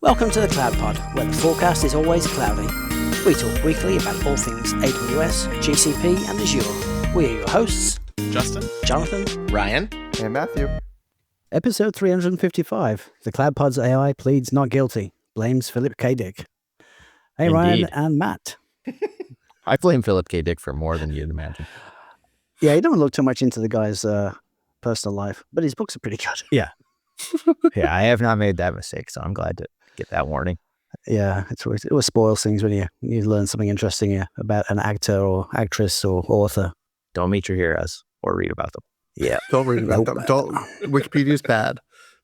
Welcome to the Cloud Pod, where the forecast is always cloudy. We talk weekly about all things AWS, GCP, and Azure. We are your hosts, Justin, Jonathan, Ryan, and Matthew. Episode 355. The Cloud Pod's AI pleads not guilty, blames Philip K. Dick. Hey, Indeed. Ryan and Matt. I blame Philip K. Dick for more than you'd imagine. Yeah, you don't look too much into the guy's personal life, but his books are pretty good. Yeah. Yeah, I have not made that mistake, so I'm glad to get that warning. Yeah, it always spoils things when you learn something interesting about an actor or actress or author. Don't meet your heroes or read about them. Yeah. Don't read about them. Don't. Wikipedia's bad.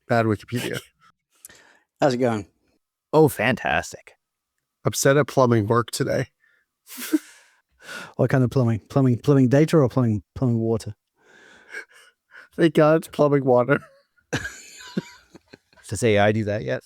Bad Wikipedia. How's it going? Oh, fantastic. Upset at plumbing work today. What kind of plumbing? Plumbing data or plumbing water? Thank God it's plumbing water. Does AI do that yet?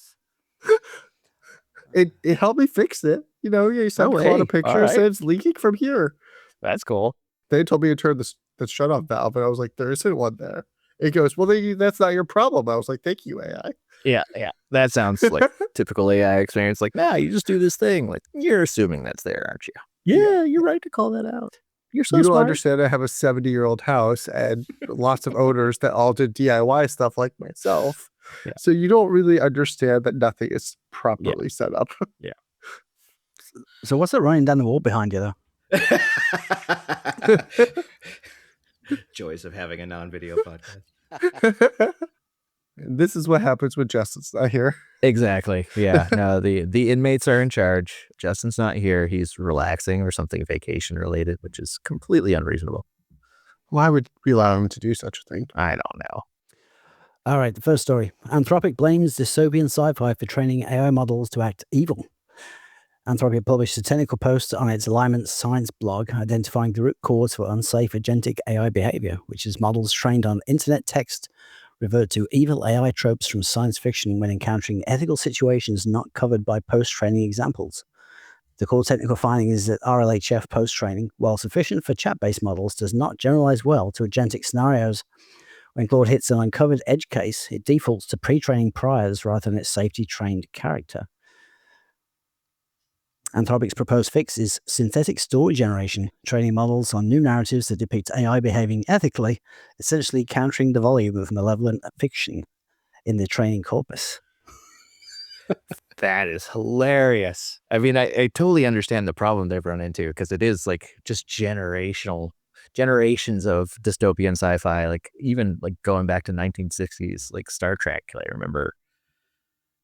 It helped me fix it. You sent a lot of pictures and it's leaking from here. That's cool. They told me to turn the shut-off valve, and I was like, there isn't one there. It goes, well, that's not your problem. I was like, thank you, AI. Yeah. That sounds like typical AI experience. Like, nah, you just do this thing. Like, you're assuming that's there, aren't you? Yeah, you're right to call that out. You're so You don't smart. understand. I have a 70-year-old house and lots of owners that all did DIY stuff like myself. Yeah. So you don't really understand that nothing is properly set up. Yeah. So what's that running down the wall behind you, though? Joys of having a non-video podcast. This is what happens when Justin's not here. Exactly. Yeah. No, the inmates are in charge. Justin's not here. He's relaxing or something vacation related, which is completely unreasonable. Why would we allow him to do such a thing? I don't know. All right, the first story. Anthropic blames dystopian sci-fi for training AI models to act evil. Anthropic published a technical post on its Alignment Science blog identifying the root cause for unsafe agentic AI behavior, which is models trained on internet text revert to evil AI tropes from science fiction when encountering ethical situations not covered by post-training examples. The core technical finding is that RLHF post-training, while sufficient for chat-based models, does not generalize well to agentic scenarios. When Claude hits an uncovered edge case, it defaults to pre-training priors rather than its safety-trained character. Anthropic's proposed fix is synthetic story generation, training models on new narratives that depict AI behaving ethically, essentially countering the volume of malevolent fiction in the training corpus. That is hilarious. I mean, I totally understand the problem they've run into because it is like just generations of dystopian sci-fi, like even like going back to 1960s, like Star Trek. I remember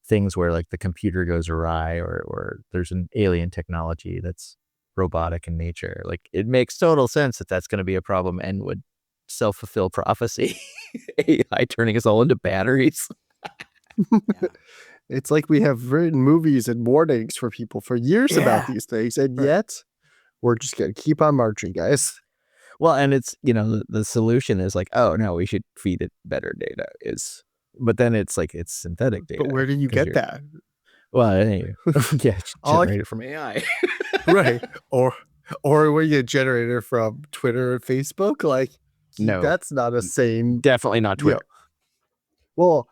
things where like the computer goes awry or there's an alien technology that's robotic in nature. Like it makes total sense that that's going to be a problem and would self-fulfill prophecy. AI turning us all into batteries. Yeah. It's like we have written movies and warnings for people for years about these things, and yet we're just going to keep on marching, guys. Well, and it's, the solution is like, oh no, we should feed it better data but then it's like, it's synthetic data. But where do you get that? Well, anyway, yeah, generated from AI. Right. Or when you generate it from Twitter and Facebook, like, no, that's not a same. Definitely not Twitter. Well,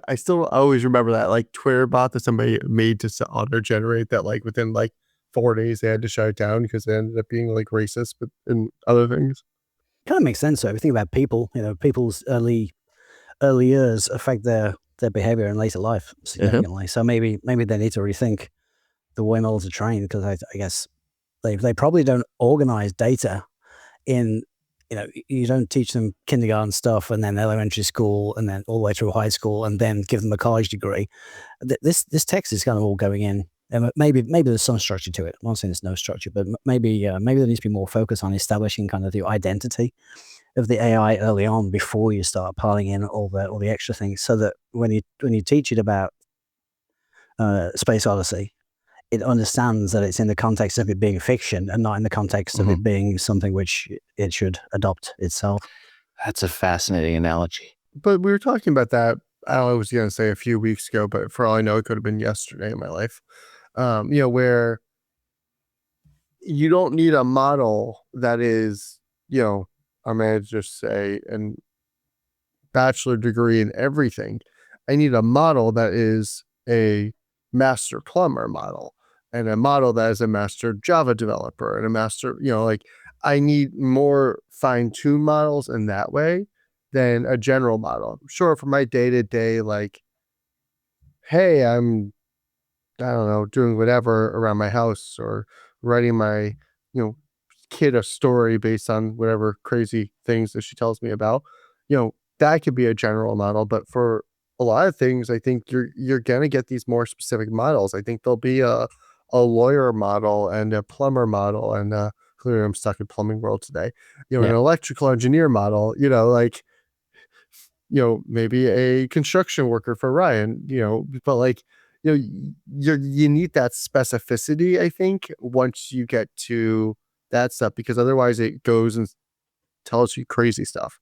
I still always remember that, like, Twitter bot that somebody made to auto generate that, like, within like 4 days they had to shut it down because it ended up being like racist, but and other things. Kind of makes sense, though. If you think about people, people's early years affect their behavior in later life significantly. So maybe they need to rethink the way models are trained, because I guess they probably don't organize data in, you don't teach them kindergarten stuff and then elementary school and then all the way through high school and then give them a college degree. This text is kind of all going in. And maybe there's some structure to it. I'm not saying there's no structure, but maybe there needs to be more focus on establishing kind of the identity of the AI early on before you start piling in all the extra things, so that when you teach it about Space Odyssey, it understands that it's in the context of it being fiction and not in the context of it being something which it should adopt itself. That's a fascinating analogy. But we were talking about that, I was going to say a few weeks ago, but for all I know, it could have been yesterday in my life. Where you don't need a model that is, I'm going to just say, and bachelor degree in everything. I need a model that is a master plumber model and a model that is a master Java developer and a master, like I need more fine-tuned models in that way than a general model. Sure, for my day-to-day, like, hey, I don't know, doing whatever around my house or writing my, kid a story based on whatever crazy things that she tells me about, that could be a general model. But for a lot of things, I think you're gonna get these more specific models. I think there'll be a lawyer model and a plumber model and clearly I'm stuck in plumbing world today. An electrical engineer model, like maybe a construction worker for Ryan, but like, you need that specificity, I think, once you get to that stuff, because otherwise it goes and tells you crazy stuff.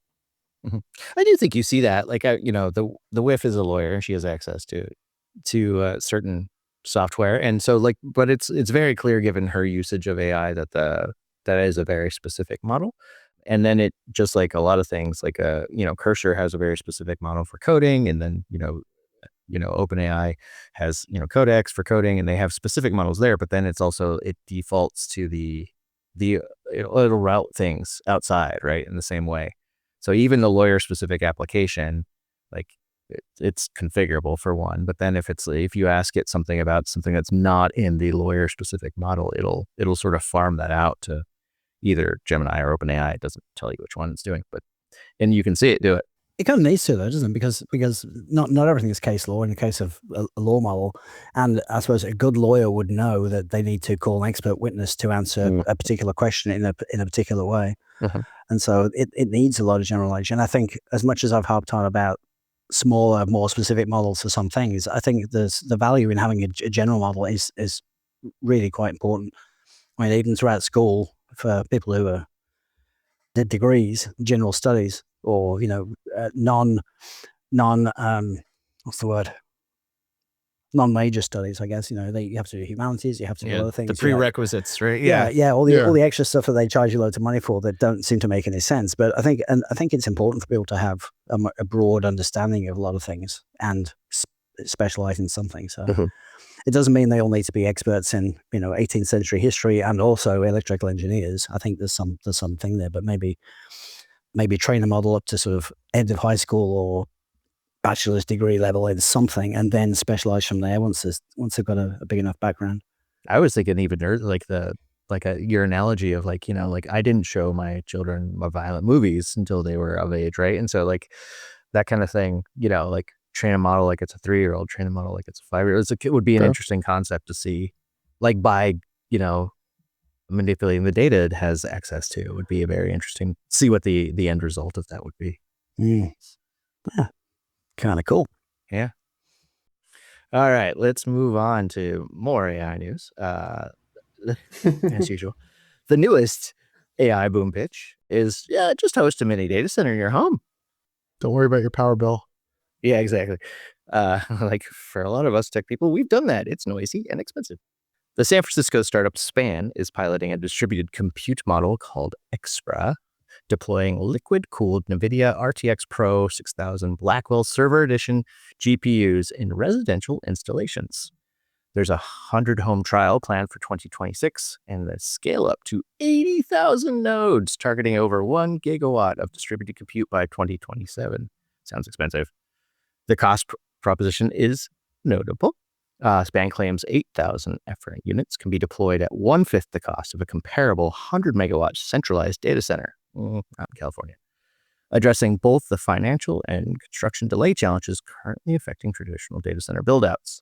I do think you see that. Like, the WIF is a lawyer. She has access to certain software, and so like, but it's very clear given her usage of AI that that is a very specific model. And then it just like a lot of things, like Cursor has a very specific model for coding, and then OpenAI has Codex for coding, and they have specific models there. But then it defaults to it'll route things outside, right, in the same way. So even the lawyer specific application, like it's configurable for one. But then if you ask it something about something that's not in the lawyer specific model, it'll sort of farm that out to either Gemini or OpenAI. It doesn't tell you which one it's doing, and you can see it do it. It kind of needs to, though, doesn't it? Because not everything is case law in the case of a law model. And I suppose a good lawyer would know that they need to call an expert witness to answer a particular question in a particular way. And so it needs a lot of generalization. And I think as much as I've harped on about smaller, more specific models for some things, I think there's the value in having a general model is really quite important. I mean, even throughout school, for people who did degrees, general studies, or non what's the word? Non-major studies, I guess. You have to do humanities, you have to do other things. The prerequisites, right? Yeah. All the extra stuff that they charge you loads of money for that don't seem to make any sense. But I think it's important for people to have a broad understanding of a lot of things and specialize in something. So it doesn't mean they all need to be experts in 18th century history and also electrical engineers. I think there's something there, but maybe train a model up to sort of end of high school or bachelor's degree level in something, and then specialize from there once they've got a big enough background. I was thinking even your analogy of like I didn't show my children violent movies until they were of age, right? And so like that kind of thing, like train a model like it's a 3-year-old, train a model like it's a 5-year-old. It would be an interesting concept to see, like by manipulating the data it has access to. It would be a very interesting see what the end result of that would be. Yeah, kind of cool. Yeah. All right, let's move on to more AI news. As usual, the newest AI boom pitch is just host a mini data center in your home. Don't worry about your power bill. Yeah, exactly. Like for a lot of us tech people, we've done that. It's noisy and expensive. The San Francisco startup Span is piloting a distributed compute model called Xpra, deploying liquid-cooled NVIDIA RTX Pro 6000 Blackwell Server Edition GPUs in residential installations. There's a 100-home trial planned for 2026, and the scale up to 80,000 nodes, targeting over 1 gigawatt of distributed compute by 2027. Sounds expensive. The cost proposition is notable. Span claims 8,000 efferent units can be deployed at 1/5 the cost of a comparable 100-megawatt centralized data center out in California, addressing both the financial and construction delay challenges currently affecting traditional data center buildouts.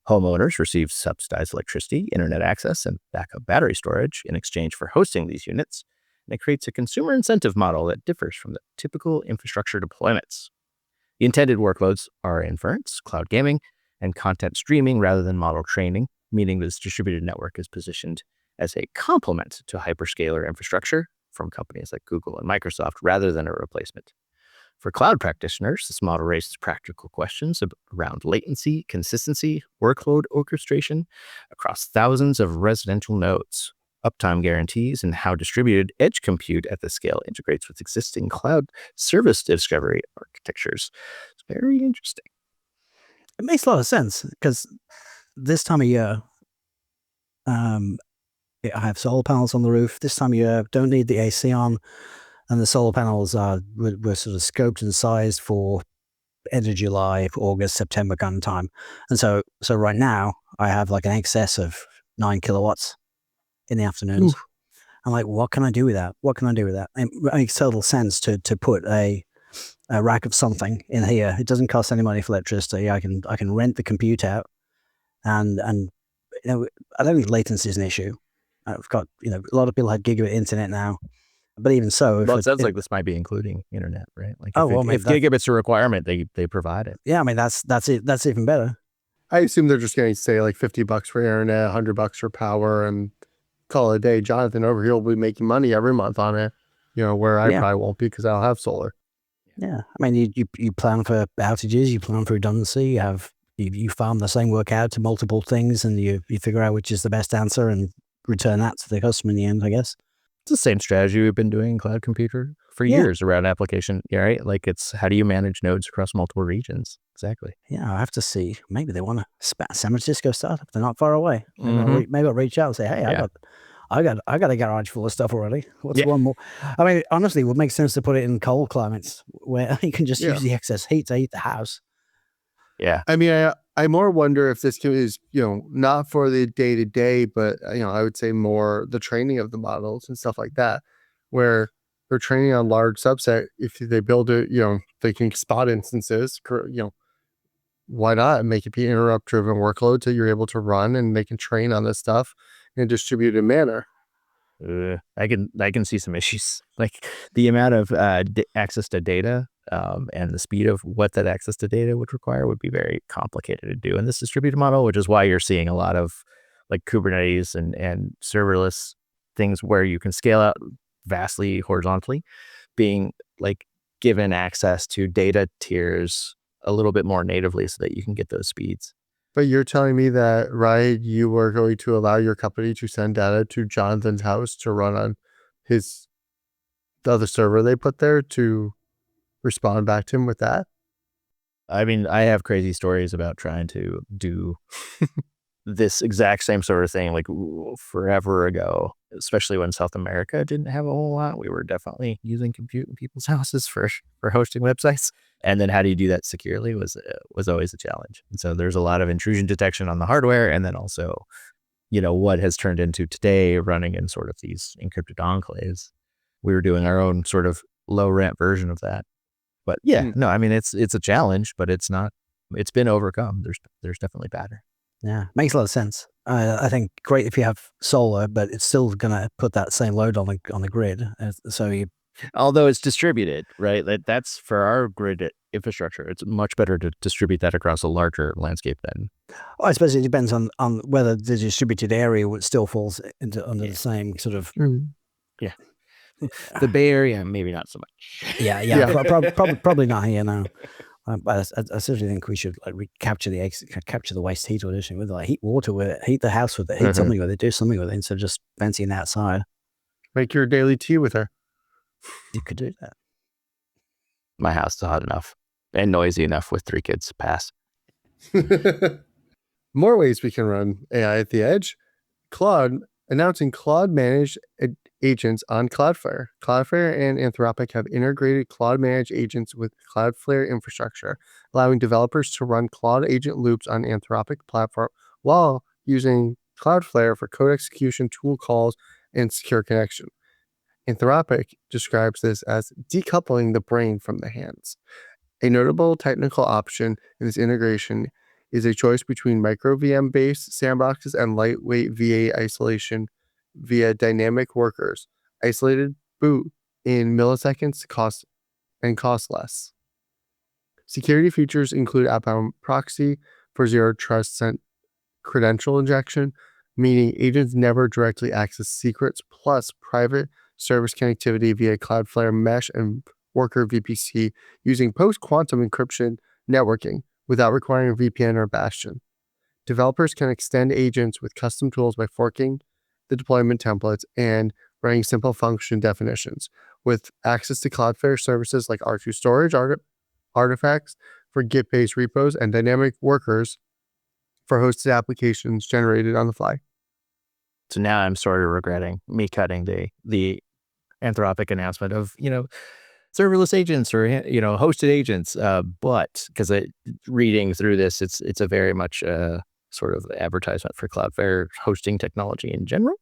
Homeowners receive subsidized electricity, internet access, and backup battery storage in exchange for hosting these units, and it creates a consumer incentive model that differs from the typical infrastructure deployments. The intended workloads are inference, cloud gaming, and content streaming rather than model training, meaning this distributed network is positioned as a complement to hyperscaler infrastructure from companies like Google and Microsoft rather than a replacement. For cloud practitioners, this model raises practical questions around latency, consistency, workload orchestration across thousands of residential nodes, uptime guarantees, and how distributed edge compute at this scale integrates with existing cloud service discovery architectures. It's very interesting. It makes a lot of sense because this time of year, I have solar panels on the roof. This time of year, don't need the AC on, and the solar panels were sort of scoped and sized for end of July, August, September kind of time. And so right now I have like an excess of 9 kilowatts in the afternoons. Oof. I'm like, what can I do with that? What can I do with that? It makes total sense to put a rack of something in here. It doesn't cost any money for electricity. I can rent the compute out, and you know, I don't think latency is an issue. I've got, you know, a lot of people have gigabit internet now, but even so, Well, it sounds like this might be including internet, right? Like Oh, well, I mean, if gigabit's a requirement, they provide it. yeah, I mean that's it. That's even better. I assume they're just going to say like $50 for internet, $100 for power, and call it a day. Jonathan over here will be making money every month on it, you know, where I Yeah. probably won't be because I don't have solar. Yeah, I mean, you plan for outages, you plan for redundancy, you farm the same work out to multiple things, and you figure out which is the best answer and return that to the customer in the end, I guess. It's the same strategy we've been doing in Cloud Computer for Yeah. years around application, yeah, right? Like it's how do you manage nodes across multiple regions? Exactly. Yeah, I have to see. Maybe they want to San Francisco startup. They're not far away. Maybe Mhm. maybe I'll reach out and say, hey, Yeah. I got a garage full of stuff already. What's Yeah. one more? I mean, honestly, it would make sense to put it in cold climates where you can just Yeah. use the excess heat to heat the house. Yeah. I mean, I more wonder if this is, you know, not for the day to day, but, you know, I would say more the training of the models and stuff like that, where they're training on large subset. If they build it, you know, they can spot instances, you know, why not make it be interrupt driven workload so you're able to run and they can train on this stuff in a distributed manner. I can see some issues, like the amount of access to data and the speed of what that access to data would require would be very complicated to do in this distributed model, which is why you're seeing a lot of like Kubernetes and serverless things where you can scale out vastly horizontally, being like given access to data tiers a little bit more natively so that you can get those speeds. But you're telling me that, right, you were going to allow your company to send data to Jonathan's house to run on the other server they put there to respond back to him with that? I mean, I have crazy stories about trying to do this exact same sort of thing like forever ago, especially when South America didn't have a whole lot. We were definitely using compute in people's houses for hosting websites. And then how do you do that securely was always a challenge. And so there's a lot of intrusion detection on the hardware. And then also, you know, what has turned into today running in sort of these encrypted enclaves. We were doing our own sort of low rent version of that. But yeah, no, I mean, it's a challenge, but it's been overcome. There's definitely better. Yeah, makes a lot of sense. I think great if you have solar, but it's still going to put that same load on the grid. So you, although it's distributed, right? That's for our grid infrastructure. It's much better to distribute that across a larger landscape then. I suppose it depends on whether the distributed area still falls under the same sort of. Yeah, the Bay Area maybe not so much. Yeah. Probably not here now. But I certainly think we should like capture the waste heat or anything with it, like heat water with it, heat the house with it, heat something with it, do something with it instead of just fancying outside. Make your daily tea with her. You could do that. My house is hot enough and noisy enough with 3 kids. Pass. More ways we can run AI at the edge. Claude announcing Claude managed agents on Cloudflare. Cloudflare and Anthropic have integrated Claude managed agents with Cloudflare infrastructure, allowing developers to run Claude agent loops on Anthropic platform while using Cloudflare for code execution, tool calls, and secure connection. Anthropic describes this as decoupling the brain from the hands. A notable technical option in this integration is a choice between micro VM-based sandboxes and lightweight VA isolation via dynamic workers. Isolated boot in milliseconds cost less. Security features include outbound proxy for zero trust credential injection, meaning agents never directly access secrets, plus private service connectivity via Cloudflare Mesh and Worker VPC using post-quantum encryption networking without requiring a VPN or Bastion. Developers can extend agents with custom tools by forking the deployment templates and running simple function definitions. With access to Cloudflare services like R2 storage, artifacts for Git-based repos, and dynamic workers, for hosted applications generated on the fly. So now I'm sort of regretting me cutting the Anthropic announcement of, serverless agents or, hosted agents. But because reading through this, it's a very much sort of advertisement for Cloudflare hosting technology in general,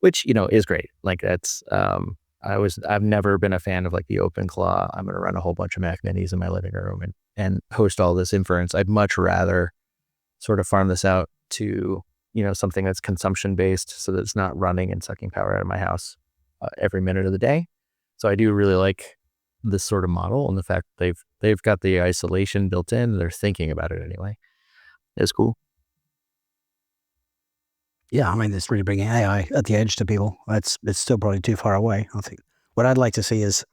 which, is great. Like that's, I've never been a fan of like the OpenClaw. I'm going to run a whole bunch of Mac Minis in my living room and host all this inference. I'd much rather sort of farm this out to, something that's consumption based so that it's not running and sucking power out of my house every minute of the day. So I do really like this sort of model and the fact that they've got the isolation built in. They're thinking about it anyway. It's cool. Yeah, I mean, it's really bringing AI at the edge to people. It's still probably too far away. I think what I'd like to see is,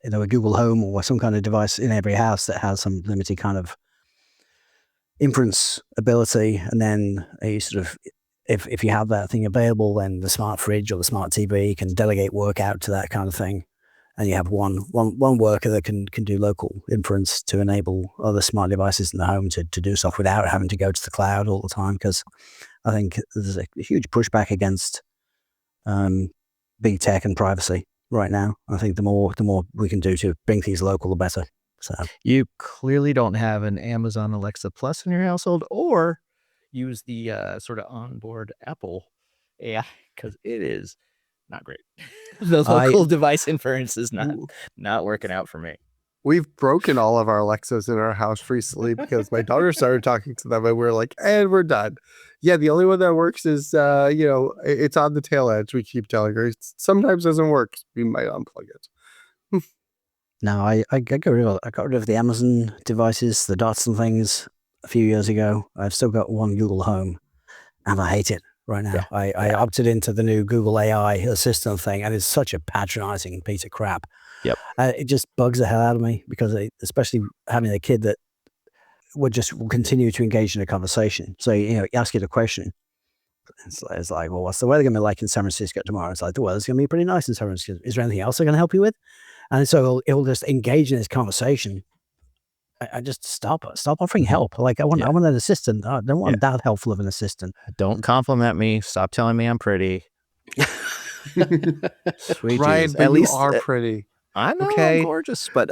a Google Home or some kind of device in every house that has some limited kind of inference ability, and then a sort of, if you have that thing available, then the smart fridge or the smart TV can delegate work out to that kind of thing, and you have one worker that can do local inference to enable other smart devices in the home to do stuff without having to go to the cloud all the time. Because I think there's a huge pushback against big tech and privacy right now. I think the more we can do to bring things local, the better. So you clearly don't have an Amazon Alexa Plus in your household, or use the sort of onboard Apple AI, because it is not great. The local device inference is not working out for me. We've broken all of our Alexas in our house recently because my daughter started talking to them and we're like, and we're done. Yeah, the only one that works is, it's on the tail edge. We keep telling her. It sometimes doesn't work. We might unplug it. No, I got rid of the Amazon devices, the dots and things a few years ago. I've still got one Google Home, and I hate it right now. Yeah, I opted into the new Google AI assistant thing, and it's such a patronizing piece of crap. Yep. It just bugs the hell out of me because especially having a kid that would continue to engage in a conversation. So, ask it a question. It's like, well, what's the weather going to be like in San Francisco tomorrow? It's like, the weather's going to be pretty nice in San Francisco. Is there anything else I can help you with? And so it'll just engage in this conversation. I just stop offering help. Like I want an assistant. I don't want that helpful of an assistant. Don't compliment me. Stop telling me I'm pretty. Sweet Ryan, Jesus. but at least you are pretty. I know, okay? I'm gorgeous, but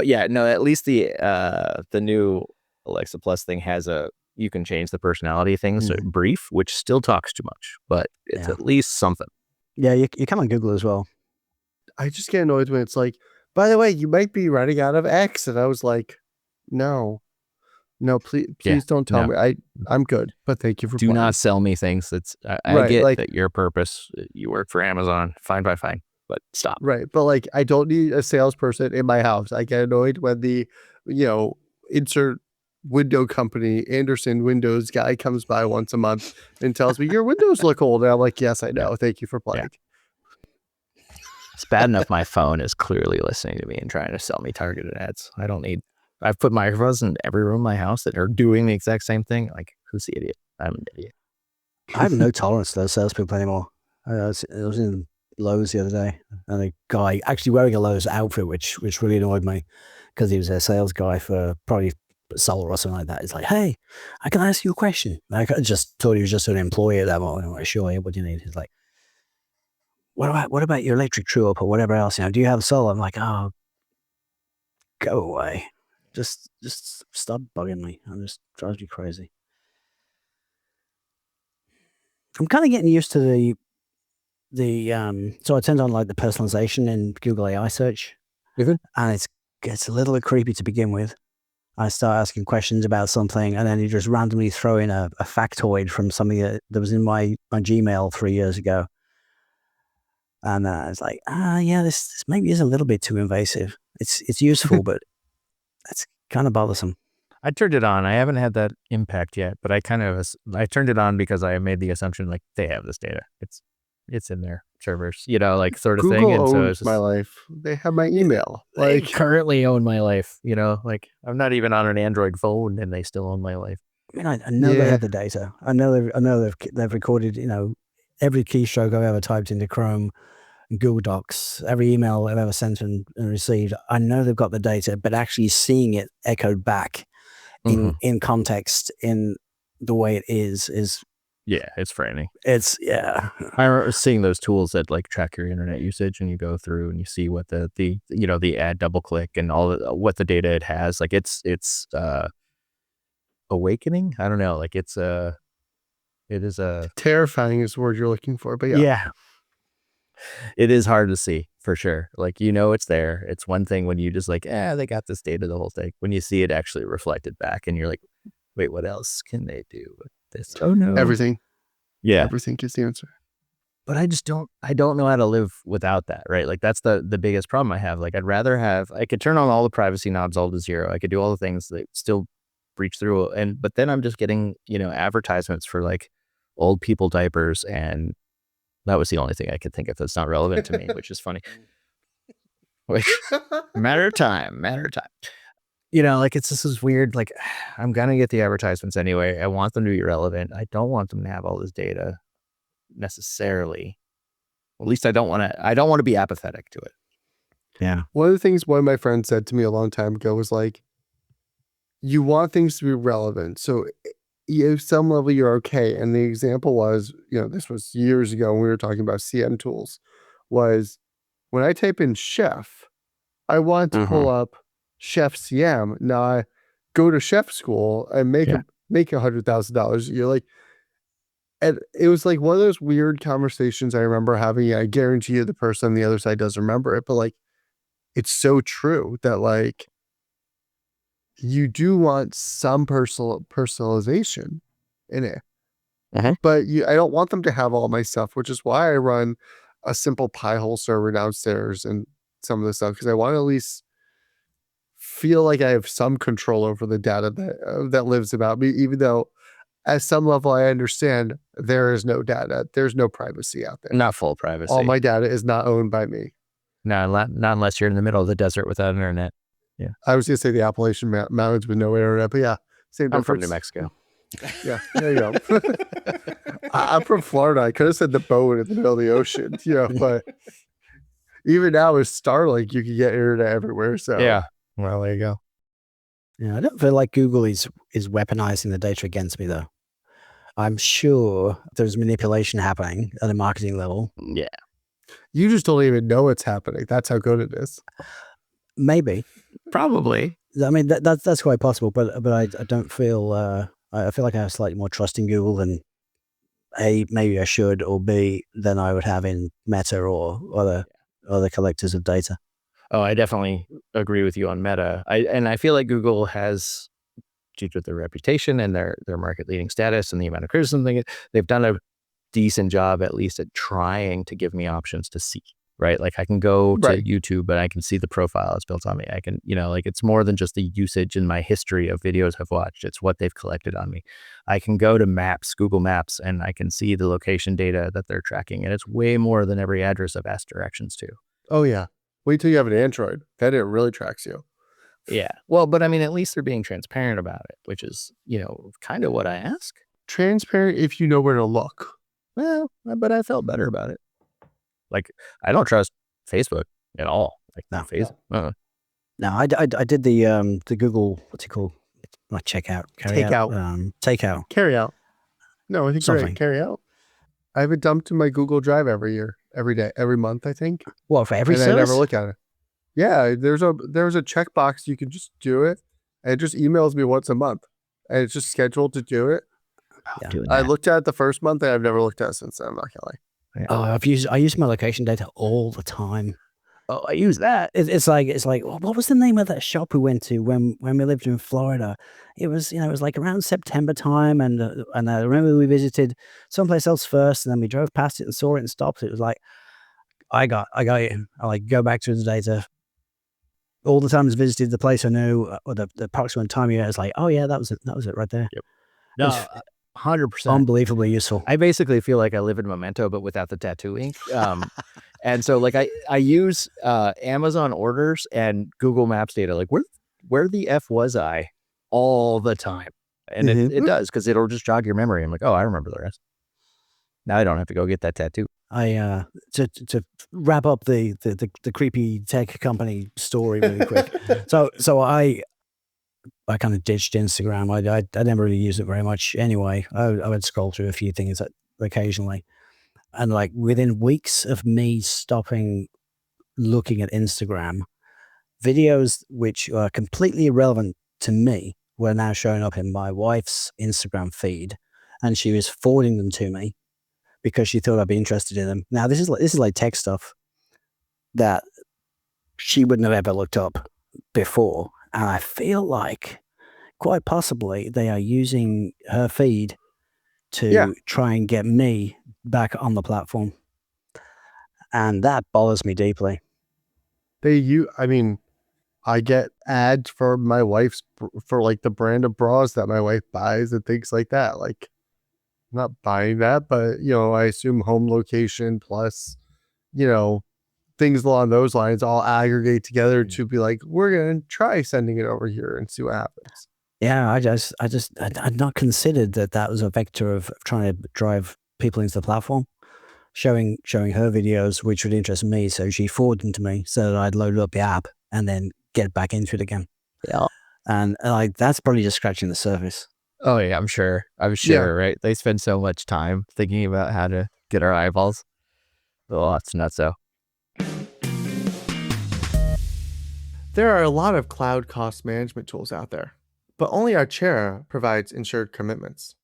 yeah, no. At least the new Alexa Plus thing has you can change the personality things to brief, which still talks too much, but it's at least something. Yeah, you come on Google as well. I just get annoyed when it's like, by the way, you might be running out of X. And I was like, no, please don't tell me. I'm good, but thank you for Do not sell me things. I get that your purpose, you work for Amazon, fine, but stop. Right. But like, I don't need a salesperson in my house. I get annoyed when the, insert window company, Anderson Windows guy comes by once a month and tells me your windows look old. And I'm like, yes, I know. Thank you for playing. Yeah. It's bad enough my phone is clearly listening to me and trying to sell me targeted ads. I've put microphones in every room in my house that are doing the exact same thing. Like, who's the idiot? I'm an idiot. I have no tolerance to those salespeople anymore. I was in Lowe's the other day, and a guy actually wearing a Lowe's outfit, which really annoyed me because he was a sales guy for probably Solar or something like that. He's like, hey, I can ask you a question. I just thought he was just an employee at that moment. I'm like, sure, what do you need? He's like, what about your electric true up or whatever else? Do you have solar? I'm like, oh, go away. Just stop bugging me. It just drives me crazy. I'm kind of getting used to so I turned on like the personalization in Google AI search, and it gets a little bit creepy to begin with. I start asking questions about something, and then you just randomly throw in a factoid from something that was in my Gmail 3 years ago. And it's like, this maybe is a little bit too invasive. It's useful, but it's kind of bothersome. I turned it on. I haven't had that impact yet, but I turned it on because I made the assumption like they have this data. It's in their servers, like sort of Google thing. And so owns my life. They have my email. They currently own my life. Like I'm not even on an Android phone, and they still own my life. I mean, I know they have the data. I know they've recorded every keystroke I've ever typed into Chrome, Google Docs, every email I've ever sent and received. I know they've got the data, but actually seeing it echoed back in context in the way it is Yeah, it's frightening. it's yeah. I remember seeing those tools that like track your internet usage, and you go through and you see what the the ad double click and all what the data it has. Like it's awakening. I don't know. Like it is a Terrifying is the word you're looking for, but yeah. yeah. It is hard to see for sure. Like, it's there. It's one thing when you just like, they got this data, the whole thing. When you see it actually reflected back and you're like, wait, what else can they do with this? Oh no. Everything. Yeah. Everything is the answer. But I don't know how to live without that, right? Like that's the biggest problem I have. Like I could turn on all the privacy knobs all to zero. I could do all the things that still breach through. But then I'm just getting, advertisements for like old people diapers, and that was the only thing I could think of that's not relevant to me, which is funny. Matter of time. Like this is weird. Like I'm going to get the advertisements anyway. I want them to be relevant. I don't want them to have all this data necessarily. At least I don't want to be apathetic to it. Yeah. One of the things one of my friends said to me a long time ago was like, you want things to be relevant. So at some level you're okay. And the example was, this was years ago when we were talking about CM tools, was when I type in chef, I want to pull up chef CM. Now I go to chef school and make $100,000 a year. Like, and it was like one of those weird conversations I remember having. I guarantee you the person on the other side doesn't remember it, but like, it's so true that like, you do want some personalization in it, but I don't want them to have all my stuff, which is why I run a simple Pi-hole server downstairs and some of the stuff, because I want to at least feel like I have some control over the data that lives about me, even though at some level I understand there is no data, there's no privacy out there. Not full privacy. All my data is not owned by me. No, not unless you're in the middle of the desert without internet. Yeah, I was gonna say the Appalachian Mountains with no internet, but yeah, same difference. I'm from New Mexico. Yeah, there you go. I'm from Florida. I could have said the boat in the middle of the ocean, but even now with Starlink, you can get internet everywhere. So yeah, well, there you go. Yeah, I don't feel like Google is weaponizing the data against me though. I'm sure there's manipulation happening at a marketing level. Yeah, you just don't even know it's happening. That's how good it is. Maybe, probably. I mean that's quite possible, but I don't feel. I feel like I have slightly more trust in Google than A, maybe I should, or B, than I would have in Meta or other collectors of data. Oh, I definitely agree with you on Meta. I feel like Google has, due to their reputation and their market leading status and the amount of criticism they've done a decent job at least at trying to give me options to see. Right. Like I can go to YouTube, but I can see the profile it's built on me. I can, like it's more than just the usage in my history of videos I've watched. It's what they've collected on me. I can go to Maps, Google Maps, and I can see the location data that they're tracking. And it's way more than every address I've asked directions to. Oh, yeah. Wait till you have an Android. Then it really tracks you. Yeah. Well, but I mean, at least they're being transparent about it, which is, kind of what I ask. Transparent if you know where to look. Well, but I felt better about it. Like, I don't trust Facebook at all. Like, not Facebook. No, I did the Google, what's it called? Not checkout. Takeout. Carry out. No, I think Something. Right. Carry out. I have it dumped in my Google Drive every year, every day, every month, I think. What, for every and service? I never look at it. Yeah, there's a checkbox. You can just do it. And it just emails me once a month. And it's just scheduled to do it. Yeah. I looked at it the first month and I've never looked at it since then. I'm not going to lie. Yeah. Oh, I use my location data all the time. Oh, I use that. It's like what was the name of that shop we went to when we lived in Florida? It was it was like around September time, and I remember we visited someplace else first, and then we drove past it and saw it and stopped. It was like I got you. I like go back to the data. All the times visited the place I knew, or the approximate time you was like, oh yeah, that was it right there. Yep. No. 100%. Unbelievably useful. I basically feel like I live in Memento, but without the tattoo ink. And so like I use Amazon orders and Google Maps data. Like where the F was I all the time? And it does, because it'll just jog your memory. I'm like, oh, I remember the rest. Now I don't have to go get that tattoo. I to wrap up the creepy tech company story really quick. So I I kind of ditched Instagram. I never really used it very much anyway. I would scroll through a few things occasionally. And like within weeks of me stopping looking at Instagram, videos which are completely irrelevant to me were now showing up in my wife's Instagram feed, and she was forwarding them to me because she thought I'd be interested in them. Now this is like tech stuff that she wouldn't have ever looked up before, and I feel like quite possibly they are using her feed to try and get me back on the platform, and that bothers me deeply. I mean, I get ads for my wife's for like the brand of bras that my wife buys and things like that. Like, I'm not buying that, but I assume home location plus, things along those lines all aggregate together to be like, we're gonna try sending it over here and see what happens. Yeah, I'd not considered that was a vector of trying to drive people into the platform, showing her videos which would interest me. So she forwarded them to me so that I'd load up the app and then get back into it again. Yeah. And like that's probably just scratching the surface. Oh yeah, I'm sure, right? They spend so much time thinking about how to get our eyeballs. Oh, that's nuts though. There are a lot of cloud cost management tools out there, but only Archera provides insured commitments.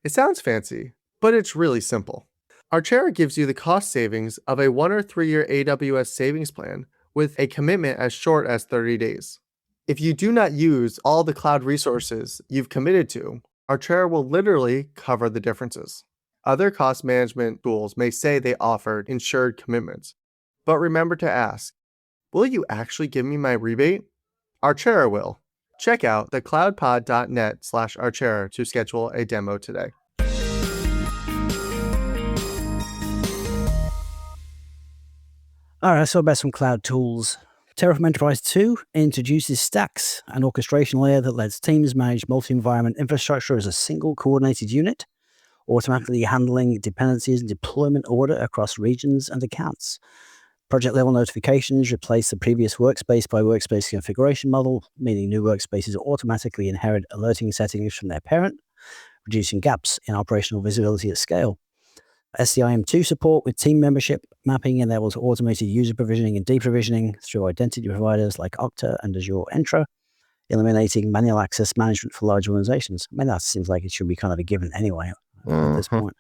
It sounds fancy, but it's really simple. Archera gives you the cost savings of a 1 or 3 year AWS savings plan with a commitment as short as 30 days. If you do not use all the cloud resources you've committed to, Archera will literally cover the differences. Other cost management tools may say they offer insured commitments, but remember to ask, will you actually give me my rebate? Archera will. Check out thecloudpod.net/Archera to schedule a demo today. All right, so about some cloud tools. Terraform Enterprise 2 introduces stacks, an orchestration layer that lets teams manage multi-environment infrastructure as a single coordinated unit, automatically handling dependencies and deployment order across regions and accounts. Project level notifications replace the previous workspace by workspace configuration model, meaning new workspaces automatically inherit alerting settings from their parent, reducing gaps in operational visibility at scale. SCIM2 support with team membership mapping enables automated user provisioning and deprovisioning through identity providers like Okta and Azure Entra, eliminating manual access management for large organizations. I mean, that seems like it should be kind of a given anyway at this point.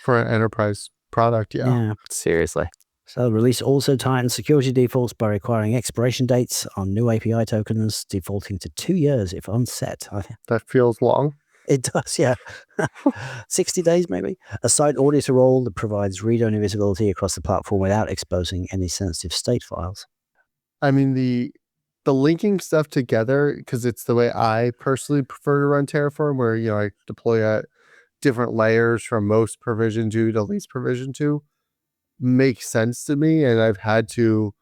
For an enterprise product, yeah. Seriously. So release also tightens security defaults by requiring expiration dates on new API tokens, defaulting to 2 years if unset. That feels long. It does, yeah. 60 days maybe. A site auditor role that provides read-only visibility across the platform without exposing any sensitive state files. I mean, the linking stuff together, because it's the way I personally prefer to run Terraform, where I deploy at different layers from most provision 2 to least provision 2, makes sense to me. And I've had to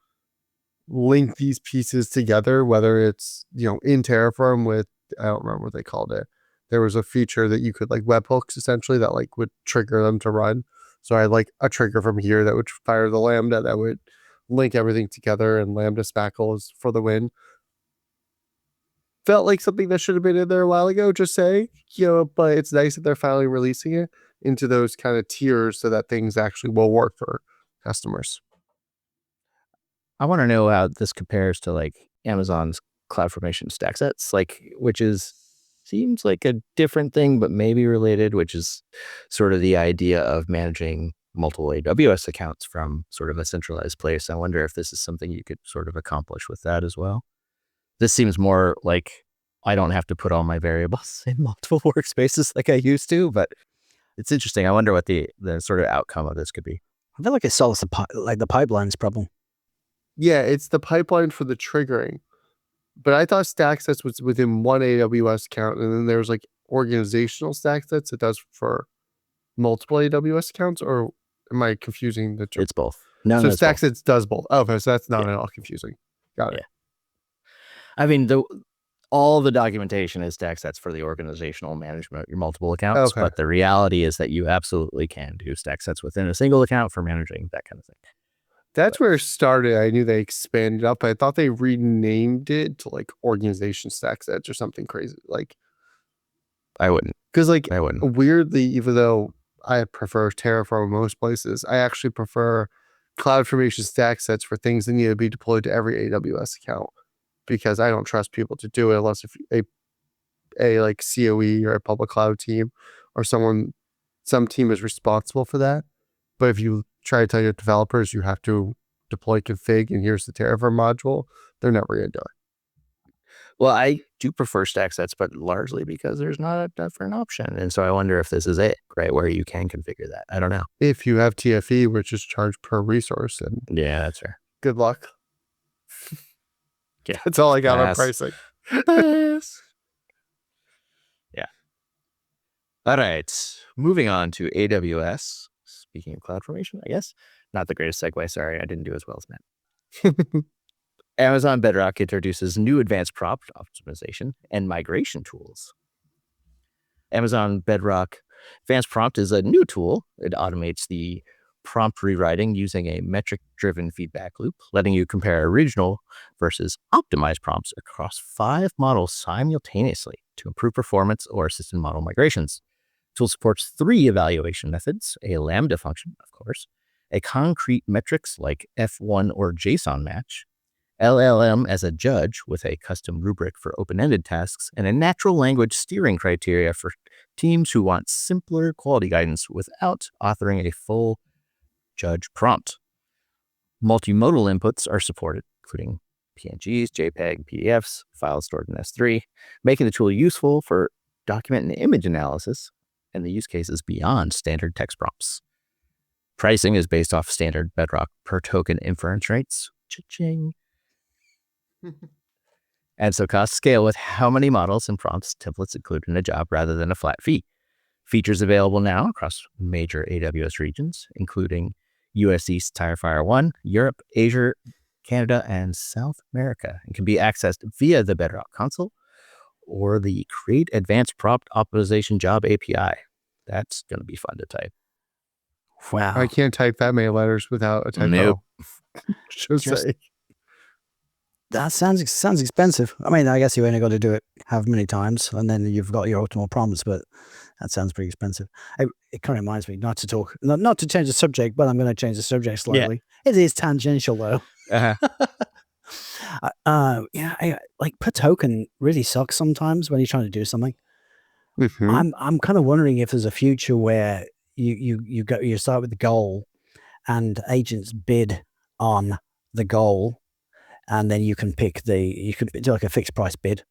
link these pieces together, whether it's in Terraform with, I don't remember what they called it. There was a feature that you could like webhooks essentially that like would trigger them to run. So I had like a trigger from here that would fire the Lambda that would link everything together, and Lambda spackles for the win. Felt like something that should have been in there a while ago, just saying, but it's nice that they're finally releasing it into those kind of tiers so that things actually will work for customers. I want to know how this compares to like Amazon's CloudFormation stack sets, which seems like a different thing, but maybe related, which is sort of the idea of managing multiple AWS accounts from sort of a centralized place. I wonder if this is something you could sort of accomplish with that as well. This seems more like I don't have to put all my variables in multiple workspaces like I used to, but it's interesting. I wonder what the sort of outcome of this could be. I feel like it solves the pipelines problem. Yeah, it's the pipeline for the triggering. But I thought stack sets was within one AWS account, and then there's like organizational stack sets it does for multiple AWS accounts, or am I confusing the two? It's both. So stack sets does both. Oh, okay, so that's not at all confusing. Got it. Yeah. I mean, all the documentation is stack sets for the organizational management of your multiple accounts, but the reality is that you absolutely can do stack sets within a single account for managing that kind of thing. That's where it started. I knew they expanded up. I thought they renamed it to like Organization Stack Sets or something crazy. Like, I wouldn't. because like I wouldn't. weirdly, even though I prefer Terraform in most places, I actually prefer CloudFormation Stack Sets for things that need to be deployed to every AWS account, because I don't trust people to do it unless if a like COE or a public cloud team or some team is responsible for that. But if you try to tell your developers you have to deploy config and here's the Terraform module, they're never going to do it. Well, I do prefer stack sets, but largely because there's not a different option. And so I wonder if this is it, right? Where you can configure that. I don't know. If you have TFE, which is charged per resource, and Yeah, that's fair. good luck. Yeah. That's all I got on Pass. pricing. Yeah. All right. Moving on to AWS. Speaking of CloudFormation, I guess. Not the greatest segue. Sorry, I didn't do as well as Matt. Amazon Bedrock introduces new advanced prompt optimization and migration tools. Amazon Bedrock Advanced Prompt is a new tool. It automates the prompt rewriting using a metric-driven feedback loop, letting you compare original versus optimized prompts across 5 models simultaneously to improve performance or assist in model migrations. The tool supports 3 evaluation methods, a Lambda function, of course, a concrete metrics like F1 or JSON match, LLM as a judge with a custom rubric for open-ended tasks, and a natural language steering criteria for teams who want simpler quality guidance without authoring a full judge prompt. Multimodal inputs are supported, including PNGs, JPEG, PDFs, files stored in S3, making the tool useful for document and image analysis and the use cases beyond standard text prompts. Pricing is based off standard Bedrock per token inference rates. Cha-ching. And so costs scale with how many models and prompts templates included in a job rather than a flat fee. Features available now across major AWS regions, including US East Tirefire 1, Europe, Asia, Canada, and South America, and can be accessed via the Bedrock console or the Create Advanced Prompt Optimization Job API. That's going to be fun to type. Wow. I can't type that many letters without a typo. Nope. Just say. That sounds expensive. I mean, I guess you only got to do it however many times, and then you've got your optimal prompts. But that sounds pretty expensive. It kind of reminds me not to change the subject, but I'm going to change the subject slightly. Yeah. It is tangential though. Like per token really sucks sometimes when you're trying to do something. Mm-hmm. I'm kind of wondering if there's a future where you start with the goal, and agents bid on the goal. And then you can do like a fixed price bid.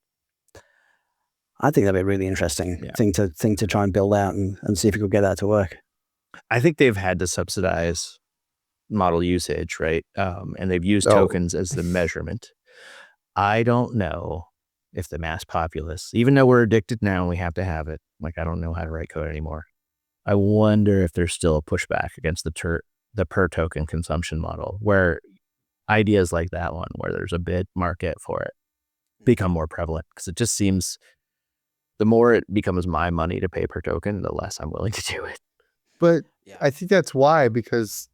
I think that'd be a really interesting thing to try and build out and see if we could get that to work. I think they've had to subsidize model usage, right? And they've used tokens as the measurement. I don't know if the mass populace, even though we're addicted now and we have to have it, like I don't know how to write code anymore. I wonder if there's still a pushback against the per token consumption model where ideas like that one where there's a bid market for it become more prevalent, because it just seems the more it becomes my money to pay per token, the less I'm willing to do it. But I think that's why, because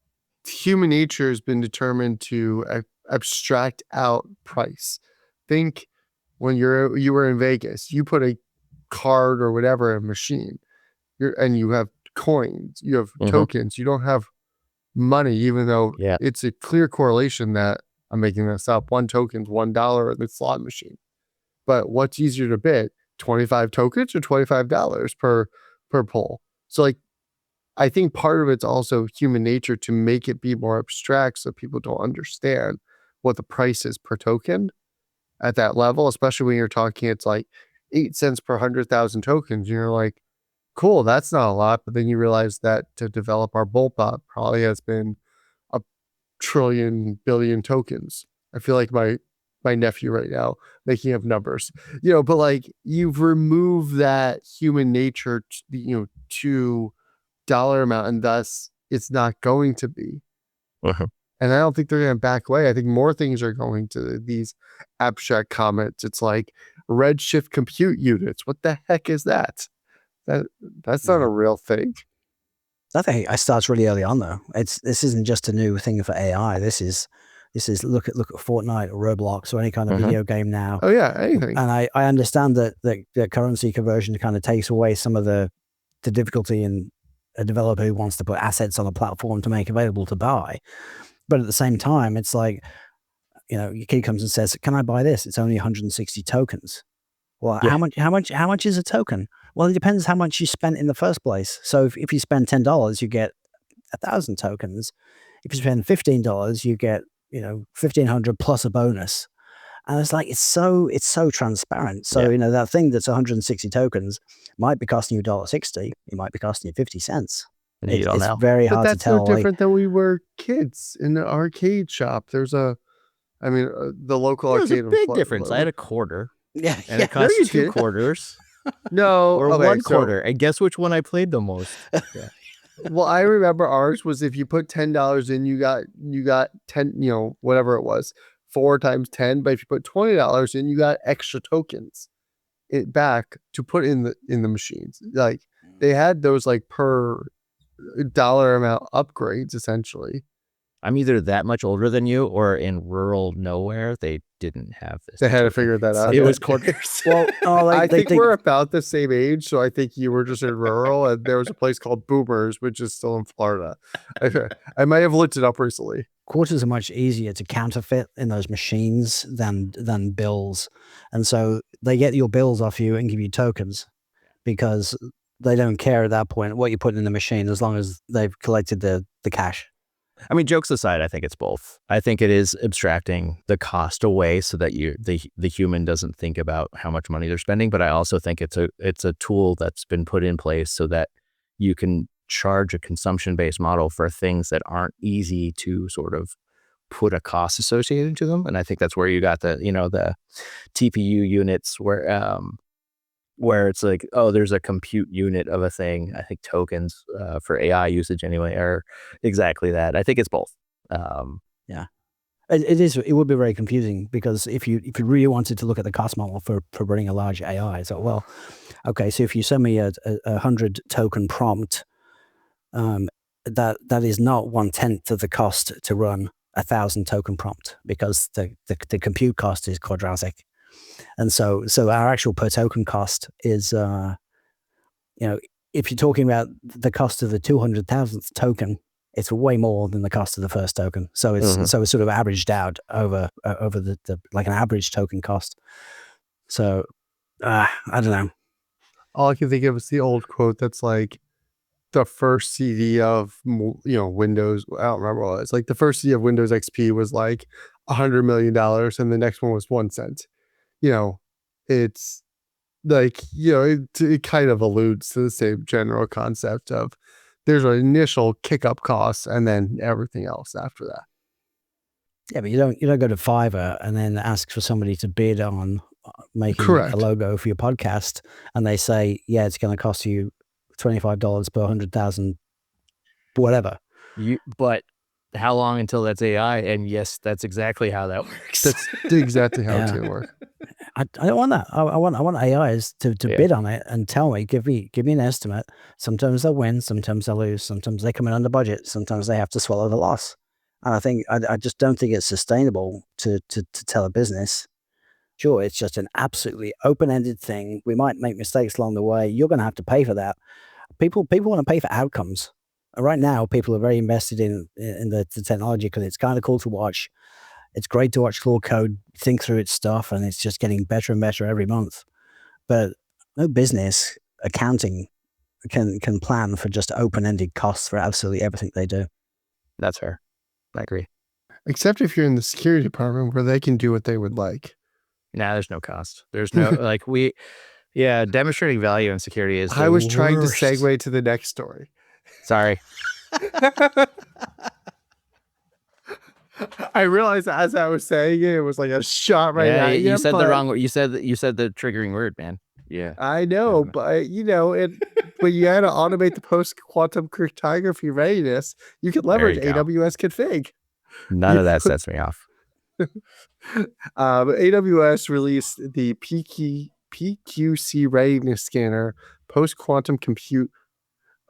human nature has been determined to abstract out price. Think when you were in Vegas, you put a card or whatever in a machine, and you have coins, you have tokens, you don't have money, even though it's a clear correlation that I'm making this up. 1 token's $1 in the slot machine. But what's easier to bid? 25 tokens or $25 per pull? So like, I think part of it's also human nature to make it be more abstract so people don't understand what the price is per token at that level, especially when you're talking, it's like 8 cents per 100,000 tokens. You're like, cool, that's not a lot. But then you realize that to develop our Bullbot probably has been a trillion billion tokens. I feel like my nephew right now making up numbers, but like you've removed that human nature, to dollar amount, and thus it's not going to be. And I don't think they're going to back away. I think more things are going to these abstract comments. It's like redshift compute units. What the heck is that? That's not a real thing. I starts really early on though. This isn't just a new thing for AI. This is look at Fortnite or Roblox or any kind of video game now. Oh yeah, anything. And I understand that the currency conversion kind of takes away some of the difficulty in a developer who wants to put assets on a platform to make available to buy. But at the same time, it's like, your kid comes and says, "Can I buy this?" It's only 160 tokens. Well, Yeah. how much is a token? Well, it depends how much you spent in the first place. So if you spend $10, you get 1,000 tokens. If you spend $15, you get 1,500 plus a bonus. And it's like it's so transparent. So that thing that's 160 tokens might be costing you $1.60. It might be costing you 50 cents. You don't know. Very But hard to that's tell. no different than we were kids in the arcade shop. There's the local There was arcade. a big difference. I had a quarter, Yeah, and it cost you 2 did. quarters No, or okay, 1 so- quarter. And guess which one I played the most? Well, I remember ours was if you put $10 in, you got 10, whatever it was, 4 times 10. But if you put $20 in, you got extra tokens it back to put in the machines. Like they had those like per dollar amount upgrades essentially. I'm either that much older than you, or in rural nowhere they didn't have this. They had to figure that out. It was quarters. Well, I think we're about the same age, so I think you were just in rural, and there was a place called Boomers, which is still in Florida. I might have looked it up recently. Quarters are much easier to counterfeit in those machines than bills, and so they get your bills off you and give you tokens because they don't care at that point what you put in the machine as long as they've collected the cash. I mean, jokes aside, I think it's both. I think it is abstracting the cost away so that the human doesn't think about how much money they're spending. But I also think it's a tool that's been put in place so that you can charge a consumption-based model for things that aren't easy to sort of put a cost associated to them. And I think that's where you got the TPU units where it's like, oh, there's a compute unit of a thing. I think tokens for AI usage anyway are exactly that. I think it's both. Yeah, it would be very confusing because if you really wanted to look at the cost model for running a large AI, so well, okay, so if you send me a 100 token prompt, that is not 1/10 of the cost to run 1,000 token prompt because the compute cost is quadratic. And so our actual per token cost is, if you're talking about the cost of the 200,000th token, it's way more than the cost of the first token. So it's sort of averaged out over the like an average token cost. So I don't know. All I can think of is the old quote that's like the first CD of Windows. I don't remember what it's like. The first CD of Windows XP was like $100 million, and the next one was 1 cent. It's like, it kind of alludes to the same general concept of there's an initial kick up costs and then everything else after that. Yeah, but you don't go to Fiverr and then ask for somebody to bid on making Correct. a logo for your podcast, and they say, yeah, it's going to cost you $25 per 100,000, whatever. But how long until that's AI? And yes, that's exactly how that works. That's exactly how it's gonna work. I don't want that. I want AIs to bid on it and tell me, give me an estimate. Sometimes they'll win, sometimes they'll lose, sometimes they come in under budget, sometimes they have to swallow the loss. And I think I just don't think it's sustainable to tell a business, sure, it's just an absolutely open-ended thing. We might make mistakes along the way. You're going to have to pay for that. People want to pay for outcomes. Right now, people are very invested in the technology because it's kind of cool to watch. It's great to watch Claude Code think through its stuff, and it's just getting better and better every month. But no business accounting can plan for just open-ended costs for absolutely everything they do. That's fair. I agree. Except if you're in the security department where they can do what they would like. Nah, there's no cost. There's no demonstrating value in security is. I was trying to worst. segue to the next story. Sorry. I realized as I was saying it was like a shot right at you. You said the wrong word. You said the triggering word, man. Yeah. I know, but when you had to automate the post-quantum cryptography readiness, you can leverage AWS config. None of that sets me off. AWS released the PQC readiness scanner post-quantum compute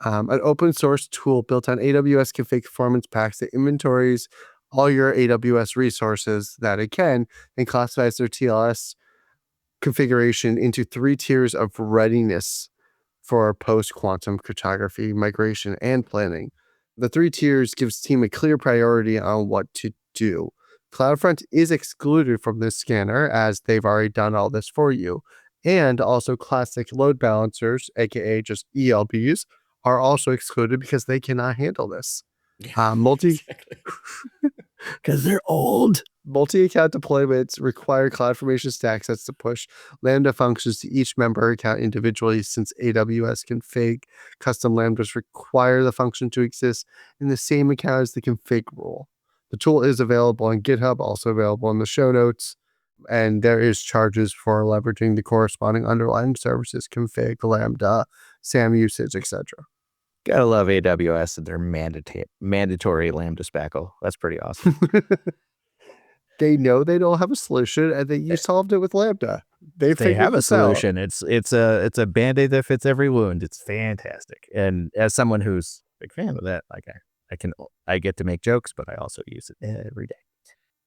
An open source tool built on AWS config performance packs that inventories all your AWS resources that it can and classifies their TLS configuration into 3 tiers of readiness for post-quantum cryptography, migration, and planning. The 3 tiers gives team a clear priority on what to do. CloudFront is excluded from this scanner as they've already done all this for you. And also classic load balancers, aka just ELBs, are also excluded because they cannot handle this. Exactly. Because they're old. Multi-account deployments require CloudFormation stack sets to push Lambda functions to each member account individually, since AWS config custom Lambdas require the function to exist in the same account as the config rule. The tool is available on GitHub, also available in the show notes, and there is charges for leveraging the corresponding underlying services, config, Lambda, SAM usage, etc. Gotta love AWS and their mandatory Lambda spackle. That's pretty awesome. They know they don't have a solution, and then you solved it with Lambda. They have a solution. It's a Band-Aid that fits every wound. It's fantastic. And as someone who's a big fan of that, like I get to make jokes, but I also use it every day.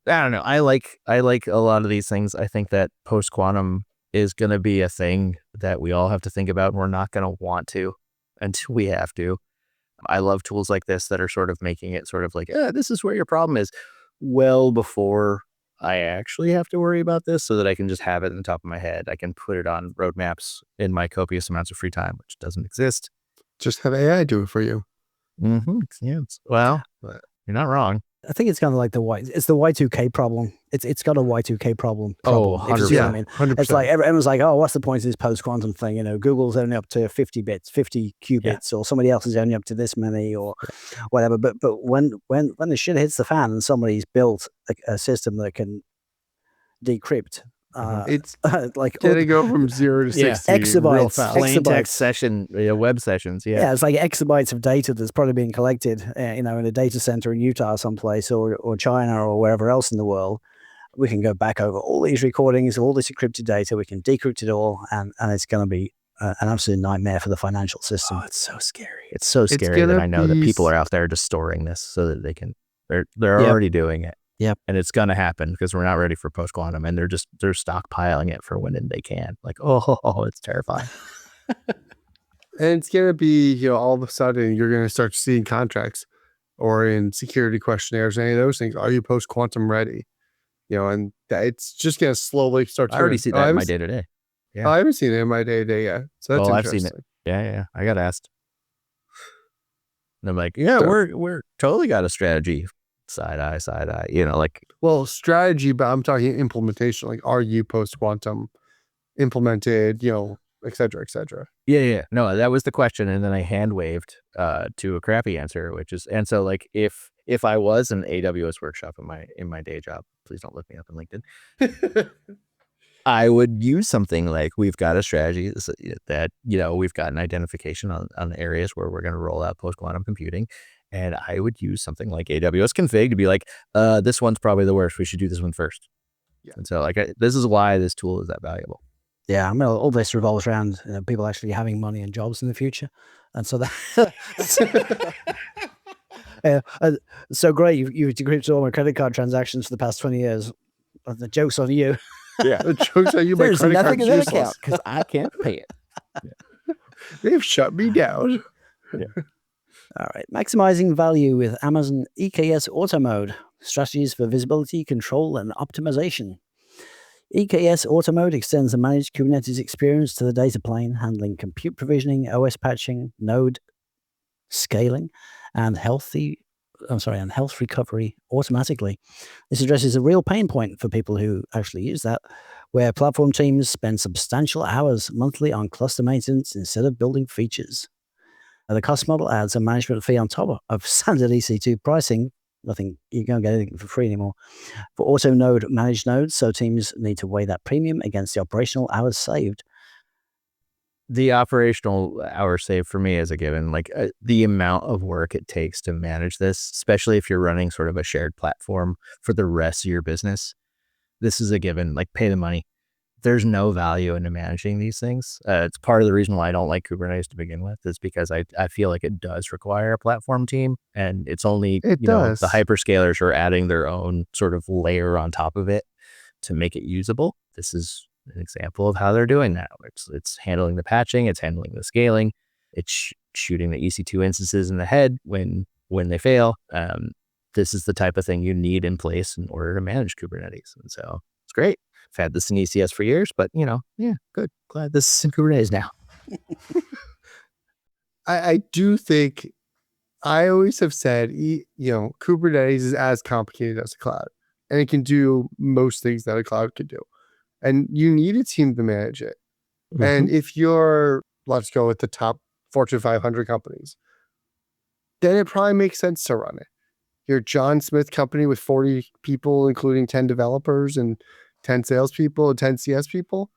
I don't know. I like a lot of these things. I think that post quantum is going to be a thing that we all have to think about, and we're not going to want to until we have to. I love tools like this that are sort of making it sort of like, this is where your problem is, well before I actually have to worry about this, so that I can just have it in the top of my head. I can put it on roadmaps in my copious amounts of free time, which doesn't exist. Just have AI do it for you. Mm-hmm. Yeah. Well, you're not wrong. I think it's kind of like it's the Y2K problem. It's got a Y2K problem. Oh, 100%. I mean, 100%. it's like everyone's like, oh, what's the point of this post-quantum thing? You know, Google's only up to 50 qubits, or somebody else is only up to this many, or whatever. But when the shit hits the fan and somebody's built a system that can decrypt, it's like gonna go from 0 to 60 real exabytes, fast. Plain text session, web sessions. Yeah, it's like exabytes of data that's probably being collected, in a data center in Utah someplace, or China, or wherever else in the world. We can go back over all these recordings, all this encrypted data. We can decrypt it all, and it's going to be an absolute nightmare for the financial system. Oh, it's so scary. It's so scary that I know that people are out there just storing this so that they can. They're already doing it. Yep. And it's going to happen because we're not ready for post quantum, and they're stockpiling it for when they can. Like, oh, it's terrifying. And it's gonna be, all of a sudden you're gonna start seeing contracts or in security questionnaires, any of those things. Are you post quantum ready? And it's just gonna slowly start. I already see that in my day to day. Yeah, I haven't seen it in my day to day yet. So that's I've interesting. seen it. Yeah. I got asked, and I'm like, we're totally got a strategy. Side eye. Well, strategy, but I'm talking implementation. Like, are you post quantum implemented? Et cetera, et cetera. Yeah. No, that was the question, and then I hand waved to a crappy answer, and so like if I was an AWS workshop in my day job, please don't look me up on LinkedIn. I would use something like, we've got a strategy that we've got an identification on areas where we're going to roll out post quantum computing. And I would use something like AWS config to be like, this one's probably the worst. We should do this one first. Yeah. And so this is why this tool is that valuable. Yeah, I mean, all this revolves around people actually having money and jobs in the future, and so that. So great, you've decrypted all my credit card transactions for the past 20 years. The joke's on you. Yeah, the joke's on you. My There's credit nothing card's in that useless. account because I can't pay it. Yeah. They've shut me down. Yeah. All right. Maximizing value with Amazon EKS Auto Mode. Strategies for visibility, control, and optimization. EKS Auto Mode extends the managed Kubernetes experience to the data plane, handling compute provisioning, OS patching, node scaling, and health recovery automatically. This addresses a real pain point for people who actually use that, where platform teams spend substantial hours monthly on cluster maintenance instead of building features. The cost model adds a management fee on top of standard EC2 pricing. Nothing, you can't get anything for free anymore. For auto node managed nodes, so teams need to weigh that premium against the operational hours saved. The operational hours saved for me is a given. Like the amount of work it takes to manage this, especially if you're running sort of a shared platform for the rest of your business, this is a given. Like, pay the money. there's no value into managing these things. It's part of the reason why I don't like Kubernetes to begin with, is because I feel like it does require a platform team, and it's only, It you know, does. the hyperscalers are adding their own sort of layer on top of it to make it usable. This is an example of how they're doing that. It's handling the patching, it's handling the scaling, it's shooting the EC2 instances in the head when they fail. This is the type of thing you need in place in order to manage Kubernetes. And so it's great. I've had this in ECS for years, but yeah, good. Glad this is in Kubernetes now. I do think, I always have said, Kubernetes is as complicated as a cloud, and it can do most things that a cloud can do. And you need a team to manage it. Mm-hmm. And if you're, let's go with the top Fortune 500 companies, then it probably makes sense to run it. Your John Smith company with 40 people, including 10 developers and 10 salespeople and 10 CS people,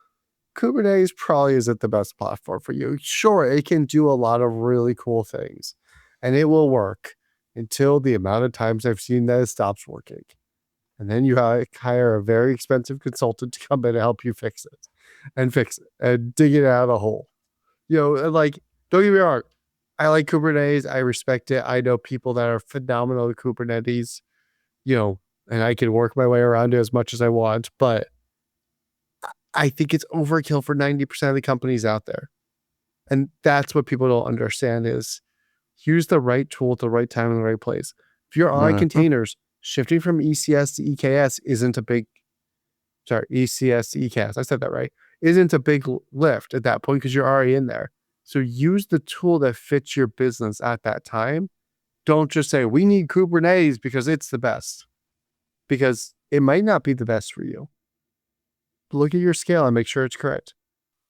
Kubernetes probably isn't the best platform for you. Sure, it can do a lot of really cool things, and it will work until the amount of times I've seen that it stops working. And then you hire a very expensive consultant to come in and help you fix it and dig it out of the hole. Like, don't get me wrong, I like Kubernetes. I respect it. I know people that are phenomenal at Kubernetes, and I can work my way around it as much as I want, but I think it's overkill for 90% of the companies out there. And that's what people don't understand is use the right tool at the right time in the right place. If you're on containers, shifting from ECS to EKS ECS to EKS, I said that right, isn't a big lift at that point because you're already in there. So use the tool that fits your business at that time. Don't just say, we need Kubernetes because it's the best. Because it might not be the best for you. Look at your scale and make sure it's correct.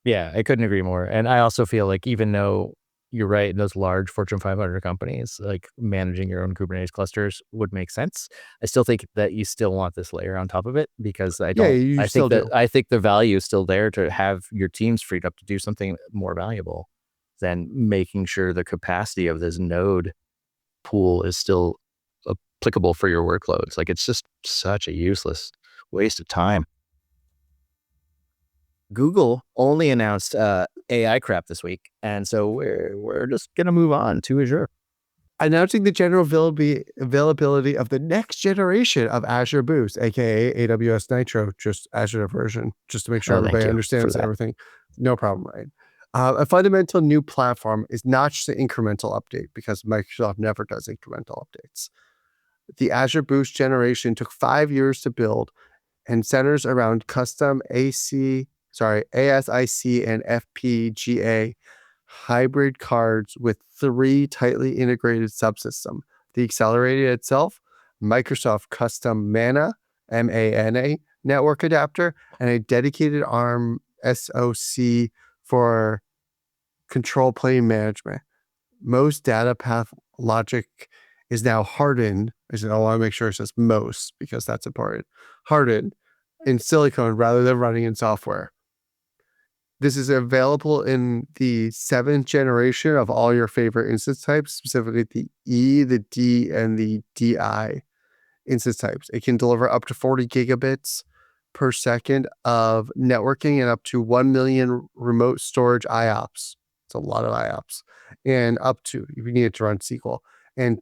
Yeah, I couldn't agree more. And I also feel like, even though you're right, in those large Fortune 500 companies, like managing your own Kubernetes clusters would make sense, I still think that you still want this layer on top of it, because I think the value is still there to have your teams freed up to do something more valuable than making sure the capacity of this node pool is still applicable for your workloads. Like, it's just such a useless waste of time. Google only announced AI crap this week, and so we're just gonna move on to Azure. Announcing the general availability of the next generation of Azure Boost, aka AWS Nitro, just Azure version, just to make sure everybody understands everything. No problem, right? A fundamental new platform is not just an incremental update, because Microsoft never does incremental updates. The Azure Boost generation took 5 years to build and centers around custom ASIC and FPGA hybrid cards with 3 tightly integrated subsystems. The accelerator itself, Microsoft custom MANA, MANA network adapter, and a dedicated ARM SoC for control plane management. Most data path logic is now hardened. I want to make sure it says most, because that's important. Hardened in silicon rather than running in software. This is available in the 7th generation of all your favorite instance types, specifically the E, the D, and the DI instance types. It can deliver up to 40 gigabits per second of networking and up to 1 million remote storage IOPS. It's a lot of IOPS. And up to, if you need it to run SQL, and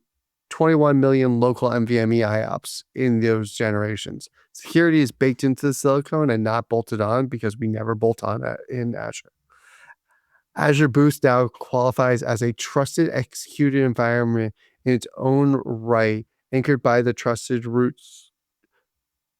21 million local NVMe IOPS in those generations. Security is baked into the silicon and not bolted on, because we never bolt on that in Azure. Azure Boost now qualifies as a trusted executed environment in its own right, anchored by the trusted roots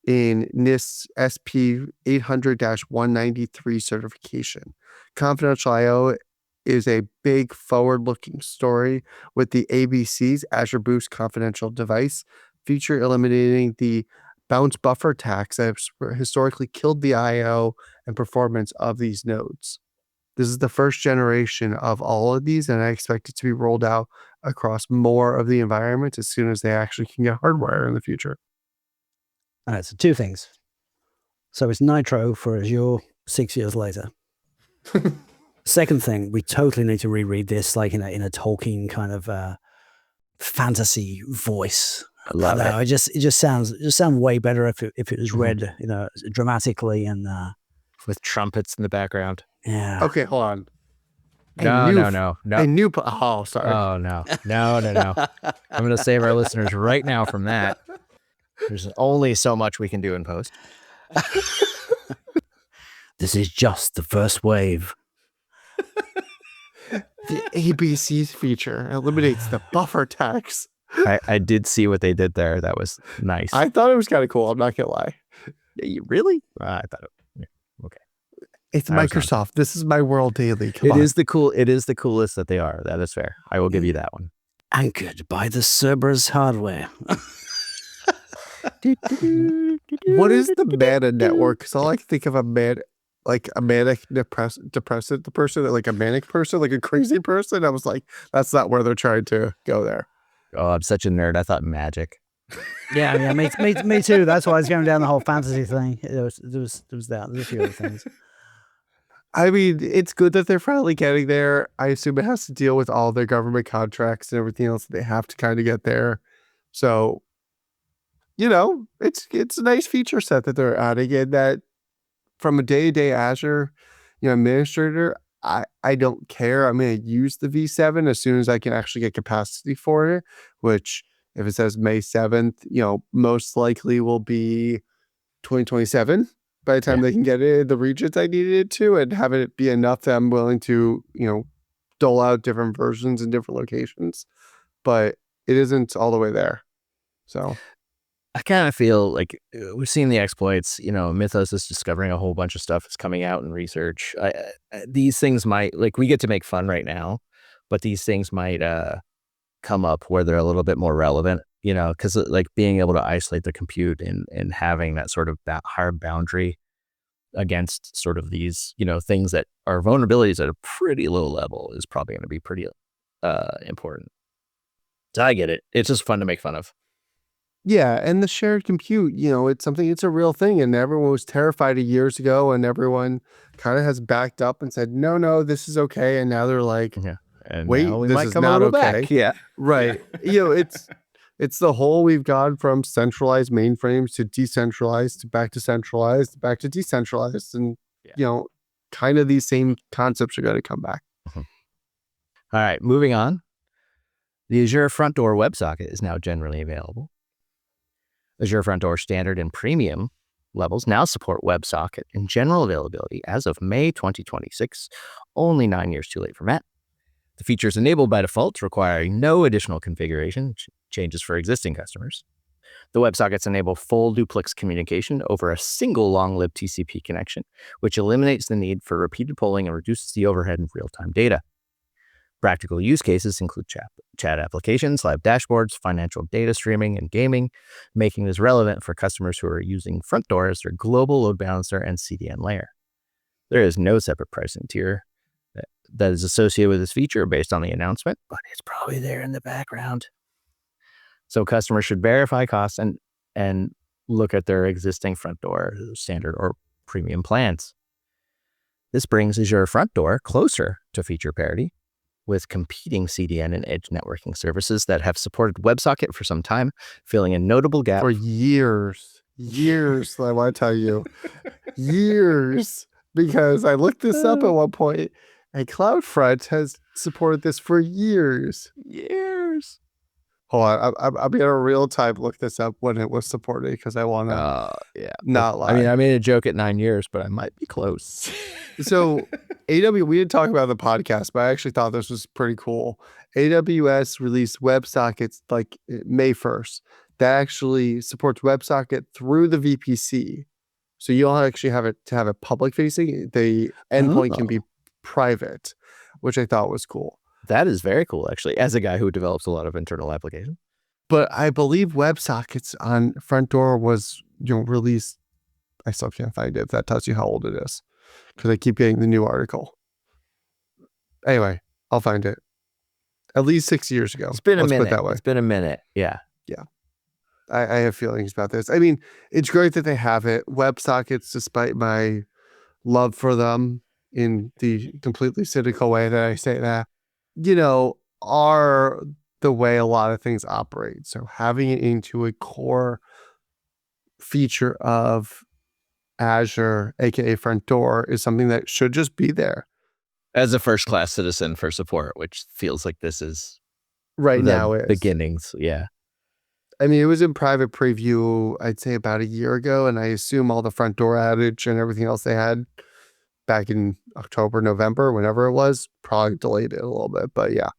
in NIST SP 800-193 certification. Confidential I/O is a big forward-looking story with the ABC's Azure Boost Confidential Device feature, eliminating the bounce buffer tax that has historically killed the I/O and performance of these nodes. This is the first generation of all of these, and I expect it to be rolled out across more of the environments as soon as they actually can get hardware in the future. All right, so 2 things. So it's Nitro for Azure 6 years later. Second thing, we totally need to reread this like in a Tolkien kind of fantasy voice. I love it. It just sounds way better if it was read, dramatically and with trumpets in the background. Yeah. Okay, hold on. No. Oh, sorry. Oh, no. I'm going to save our listeners right now from that. There's only so much we can do in post. This is just the first wave. The ABCs feature eliminates the buffer tax. I did see what they did there. That was nice. I thought it was kind of cool. I'm not gonna lie. Really? I thought it. Okay. It's I was Microsoft. This is my world daily. Come It on. is the coolest that they are. That is fair. I will give you that one. Anchored by the Cerberus hardware. What is the mana network? Because all I can think of a manic depressant person, like a manic person, like a crazy person. I was like, that's not where they're trying to go there. Oh, I'm such a nerd. I thought magic. Yeah, me too. That's why I was going down the whole fantasy thing. There was that. There's a few other things. I mean, it's good that they're finally getting there. I assume it has to deal with all their government contracts and everything else that they have to kind of get there. So, it's a nice feature set that they're adding, and that from a day-to-day Azure, administrator, I don't care. I'm going to use the V7 as soon as I can actually get capacity for it, which if it says May 7th, most likely will be 2027 by the time they can get it in the regions I needed it to, and have it be enough that I'm willing to, dole out different versions in different locations. But it isn't all the way there. So I kind of feel like we've seen the exploits. Mythos is discovering a whole bunch of stuff is coming out in research. These things might, we get to make fun right now, but these things might come up where they're a little bit more relevant, because being able to isolate the compute and having that sort of hard boundary against sort of these, things that are vulnerabilities at a pretty low level is probably going to be pretty important. So I get it. It's just fun to make fun of. yeah, and the shared compute, it's a real thing, and everyone was terrified of years ago, and everyone kind of has backed up and said, no, this is okay, and now they're like, And wait, now we this might is come not a little okay. back. Yeah. Right. It's the whole, we've gone from centralized mainframes to decentralized to back to centralized, back to decentralized, and kind of these same concepts are going to come back. All right, moving on. The Azure Front Door WebSocket is now generally available. Azure Front Door Standard and Premium levels now support WebSocket in general availability as of May 2026, only 9 years too late for Matt. The feature is enabled by default, requiring no additional configuration changes for existing customers. The WebSockets enable full duplex communication over a single long-lived TCP connection, which eliminates the need for repeated polling and reduces the overhead of real-time data. Practical use cases include chat applications, live dashboards, financial data streaming, and gaming, making this relevant for customers who are using Front Door as their global load balancer and CDN layer. There is no separate pricing tier that is associated with this feature based on the announcement, but it's probably there in the background. So customers should verify costs and look at their existing Front Door Standard or Premium plans. This brings Azure Front Door closer to feature parity, with competing CDN and edge networking services that have supported WebSocket for some time, filling a notable gap. For years, I want to tell you, years, because I looked this up at one point, and CloudFront has supported this for years. Hold on, I'm going to real time look this up when it was supported, because I want to not lie. I mean, I made a joke at 9 years, but I might be close. So we didn't talk about the podcast, but I actually thought this was pretty cool. AWS released WebSockets May 1st. That actually supports WebSocket through the VPC. So you don't actually have it public facing. The endpoint can be private, which I thought was cool. That is very cool, actually, as a guy who develops a lot of internal applications. But I believe WebSockets on Front Door was released. I still can't find it. That tells you how old it is, because I keep getting the new article. Anyway, I'll find it. At least 6 years ago. It's been a minute. Put it that way. It's been a minute. Yeah. I have feelings about this. I mean, it's great that they have it. WebSockets, despite my love for them in the completely cynical way that I say that, are the way a lot of things operate. So having it into a core feature of Azure, aka front door, is something that should just be there as a first-class citizen for support, which feels like this is right the now. Is beginnings. Yeah. I mean, it was in private preview, I'd say about a year ago, and I assume all the front door outage and everything else they had back in October, November, whenever it was, probably delayed it a little bit. But yeah.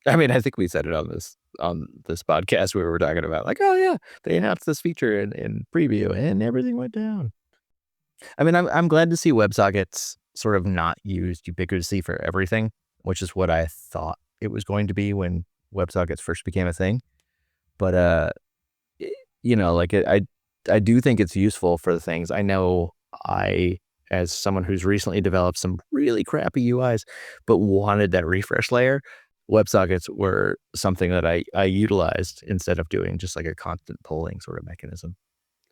I mean, I think we said it on this podcast where we were talking about like, oh yeah, they announced this feature in preview and everything went down. I mean, I'm glad to see WebSockets sort of not used ubiquitously for everything, which is what I thought it was going to be when WebSockets first became a thing. But like I do think it's useful for the things. I know as someone who's recently developed some really crappy UIs, but wanted that refresh layer, WebSockets were something that I utilized instead of doing just like a constant polling sort of mechanism.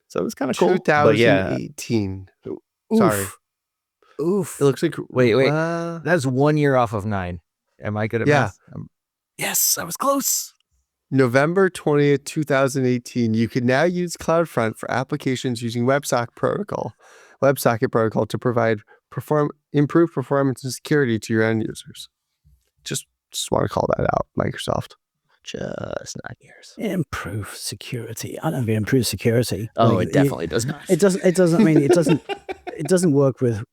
So it was kind of cool. But yeah, 2018. Sorry. Oof. It looks like Wait. That's 1 year off of 9. Am I good at math? Yes, I was close. November 20th, 2018. You can now use CloudFront for applications using WebSocket protocol to provide improved performance and security to your end users. Just want to call that out, Microsoft. Just 9 years. Improve security. I don't mean improve security. Oh, it definitely does not. It doesn't. I mean, it doesn't. It doesn't work with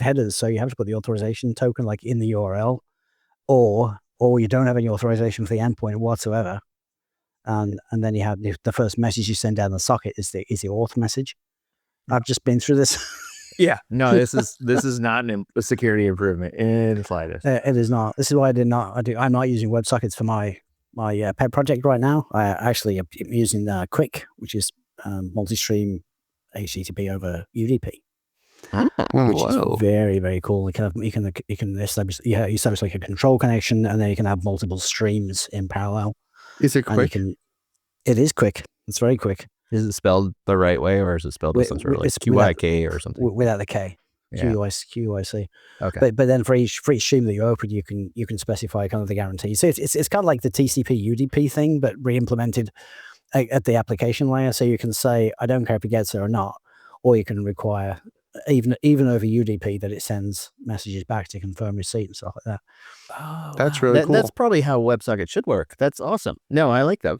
headers. So you have to put the authorization token like in the URL, or you don't have any authorization for the endpoint whatsoever. And then you have the first message you send down the socket is the auth message. I've just been through this. Yeah, no, this is not a security improvement in the slightest. It is not. This is why I'm not using WebSockets for my pet project right now. I actually am using Quick, which is multi-stream HTTP over UDP, which is very, very cool. You can establish you establish like a control connection, and then you can have multiple streams in parallel. Is it quick? It is quick. It's very quick. Is it spelled the right way, or is it spelled with some sort of like QIK or something? Without the K. Yeah. QIC. Okay. But then for each stream that you open, you can specify kind of the guarantee. So it's kind of like the TCP UDP thing, but re-implemented at the application layer. So you can say, I don't care if it gets there or not, or you can require even over UDP that it sends messages back to confirm receipt and stuff like that. Oh, that's really cool. That's probably how WebSocket should work. That's awesome. No, I like that.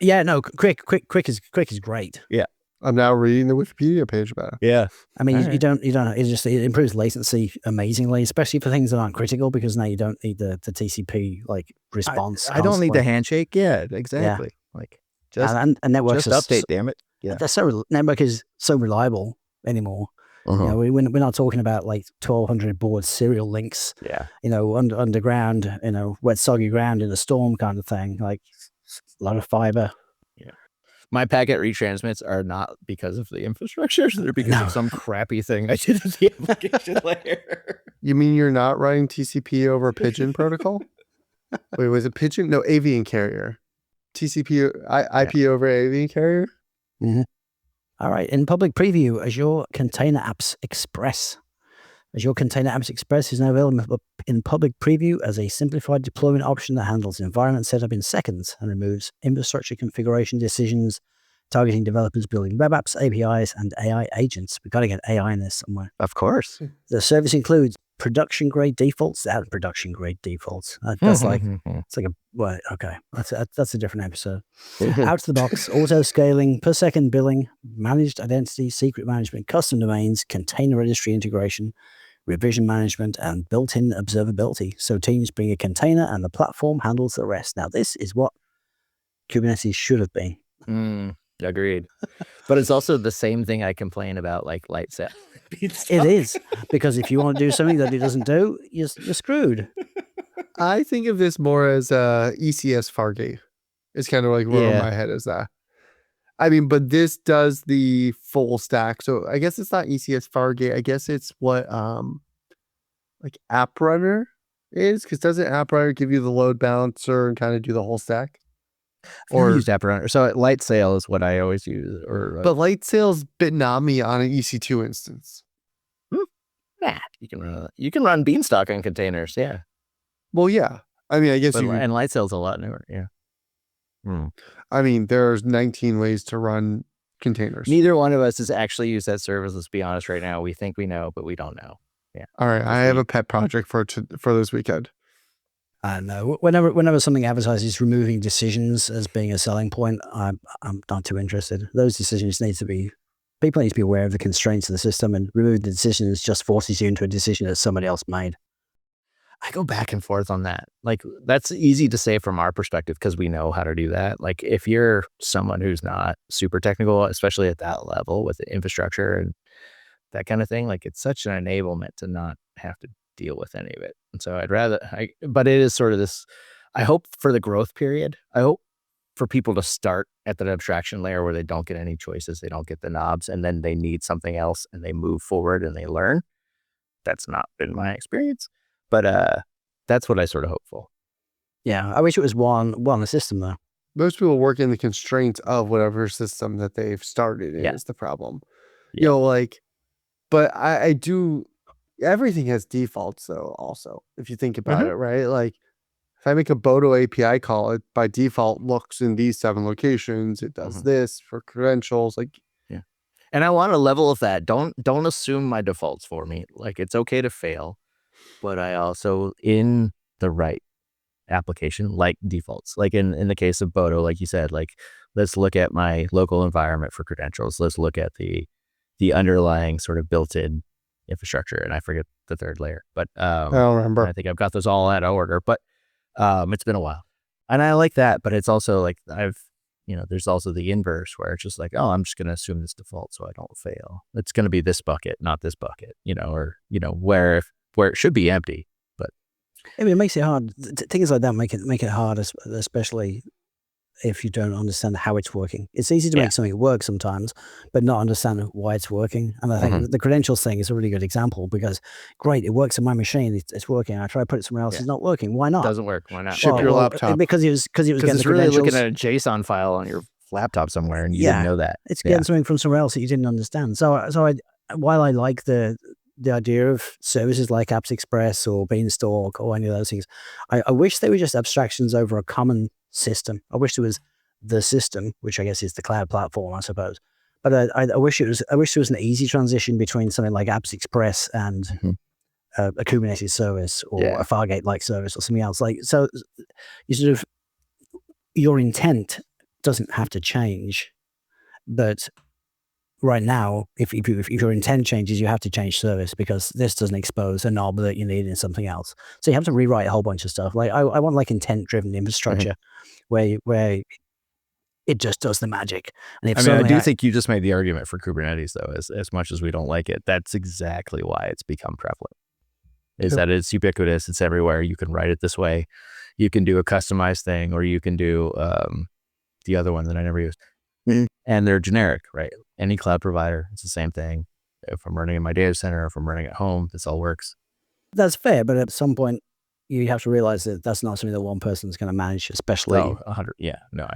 Yeah, no, Quick is great. Yeah. I'm now reading the Wikipedia page about it. Yeah. I mean, you don't, it improves latency amazingly, especially for things that aren't critical, because now you don't need the TCP like response. I don't need the handshake. Yeah, exactly. Yeah. Like and networks just update, damn it. Yeah. Network is so reliable anymore. Uh-huh. You know, we're not talking about like 1,200 board serial links. Yeah. You know, underground, wet soggy ground in a storm kind of thing. Like a lot of fiber. Yeah. My packet retransmits are not because of the infrastructure. They're because of some crappy thing I did in the application layer. You mean you're not running TCP over Pigeon protocol? Wait, was it Pigeon? No, avian carrier. TCP IP over avian carrier? Mm-hmm. All right. In public preview, Azure Container Apps Express. Azure Container Apps Express is now available in public preview as a simplified deployment option that handles environment setup in seconds and removes infrastructure configuration decisions, targeting developers building web apps, APIs, and AI agents. We've got to get AI in this somewhere. Of course. The service includes production-grade defaults and production-grade defaults. That's like, it's like okay. That's a different episode. Out of the box, auto-scaling, per-second billing, managed identity, secret management, custom domains, container registry integration, revision management, and built-in observability. So teams bring a container and the platform handles the rest. Now, this is what Kubernetes should have been. Agreed. But it's also the same thing I complain about, like Lightsail. It is, because if you want to do something that it doesn't do, you're screwed. I think of this more as ECS Fargate. It's kind of like where my head is at. I mean, but this does the full stack. So I guess it's not ECS Fargate. I guess it's what like App Runner is, because doesn't App Runner give you the load balancer and kind of do the whole stack? Or used App Runner. So Lightsail is what I always use. But Lightsail's Bitnami on an EC2 instance. Nah, you can run Beanstalk on containers. Yeah. Well, yeah. I mean, I guess and Lightsail's a lot newer. Yeah. I mean, there's 19 ways to run containers. Neither one of us has actually used that service. Let's be honest right now. We think we know, but we don't know. Yeah. All right. I have a pet project for this weekend. I know. Whenever something advertises removing decisions as being a selling point, I'm not too interested. Those decisions people need to be aware of the constraints of the system, and removing the decisions just forces you into a decision that somebody else made. I go back and forth on that. Like, that's easy to say from our perspective because we know how to do that. Like, if you're someone who's not super technical, especially at that level with the infrastructure and that kind of thing, like, it's such an enablement to not have to deal with any of it. And so but it is sort of this, I hope for the growth period, I hope for people to start at that abstraction layer where they don't get any choices, they don't get the knobs, and then they need something else and they move forward and they learn. That's not been my experience. But that's what I sort of hope for. Yeah, I wish it was one system though. Most people work in the constraints of whatever system that they've started in is the problem. You know, like, but I do, everything has defaults though also, if you think about it, right? Like, if I make a Bodo API call, it by default looks in these 7 locations. It does this for credentials. Like, yeah. And I want a level of that. Don't assume my defaults for me. Like, it's okay to fail. But I also, in the right application, like defaults. Like in the case of Bodo, like you said, like, let's look at my local environment for credentials. Let's look at the underlying sort of built-in infrastructure. And I forget the third layer. But I don't remember. I think I've got those all out of order. But it's been a while. And I like that. But it's also like there's also the inverse where it's just like, oh, I'm just going to assume this default so I don't fail. It's going to be this bucket, not this bucket, or where it should be empty. But I mean, it makes it hard. Things like that make it hard, especially if you don't understand how it's working. It's easy to make something work sometimes, but not understand why it's working. And I think the credentials thing is a really good example because, great, it works on my machine. It's working. I try to put it somewhere else. It's not working. Why not? Doesn't work. Why not? Ship your laptop. Because it was getting it's the really credentials. looking at a JSON file on your laptop somewhere and you didn't know that. It's getting something from somewhere else that you didn't understand. While I like the idea of services like Apps Express or Beanstalk or any of those things, I wish they were just abstractions over a common system. I wish there was the system, which I guess is the cloud platform, I suppose. But I wish there was an easy transition between something like Apps Express and a Kubernetes service or a Fargate-like service or something else. Like, so you sort of, your intent doesn't have to change, but right now, if your intent changes, you have to change service because this doesn't expose a knob that you need in something else. So you have to rewrite a whole bunch of stuff. Like I want like intent-driven infrastructure where it just does the magic. And I do think you just made the argument for Kubernetes though, as much as we don't like it. That's exactly why it's become prevalent. Is that it's ubiquitous, it's everywhere. You can write it this way. You can do a customized thing, or you can do the other one that I never used. And they're generic, right? Any cloud provider, it's the same thing. If I'm running in my data center, if I'm running at home, this all works. That's fair, but at some point, you have to realize that that's not something that one person's going to manage, especially. Oh, 100. Yeah, no,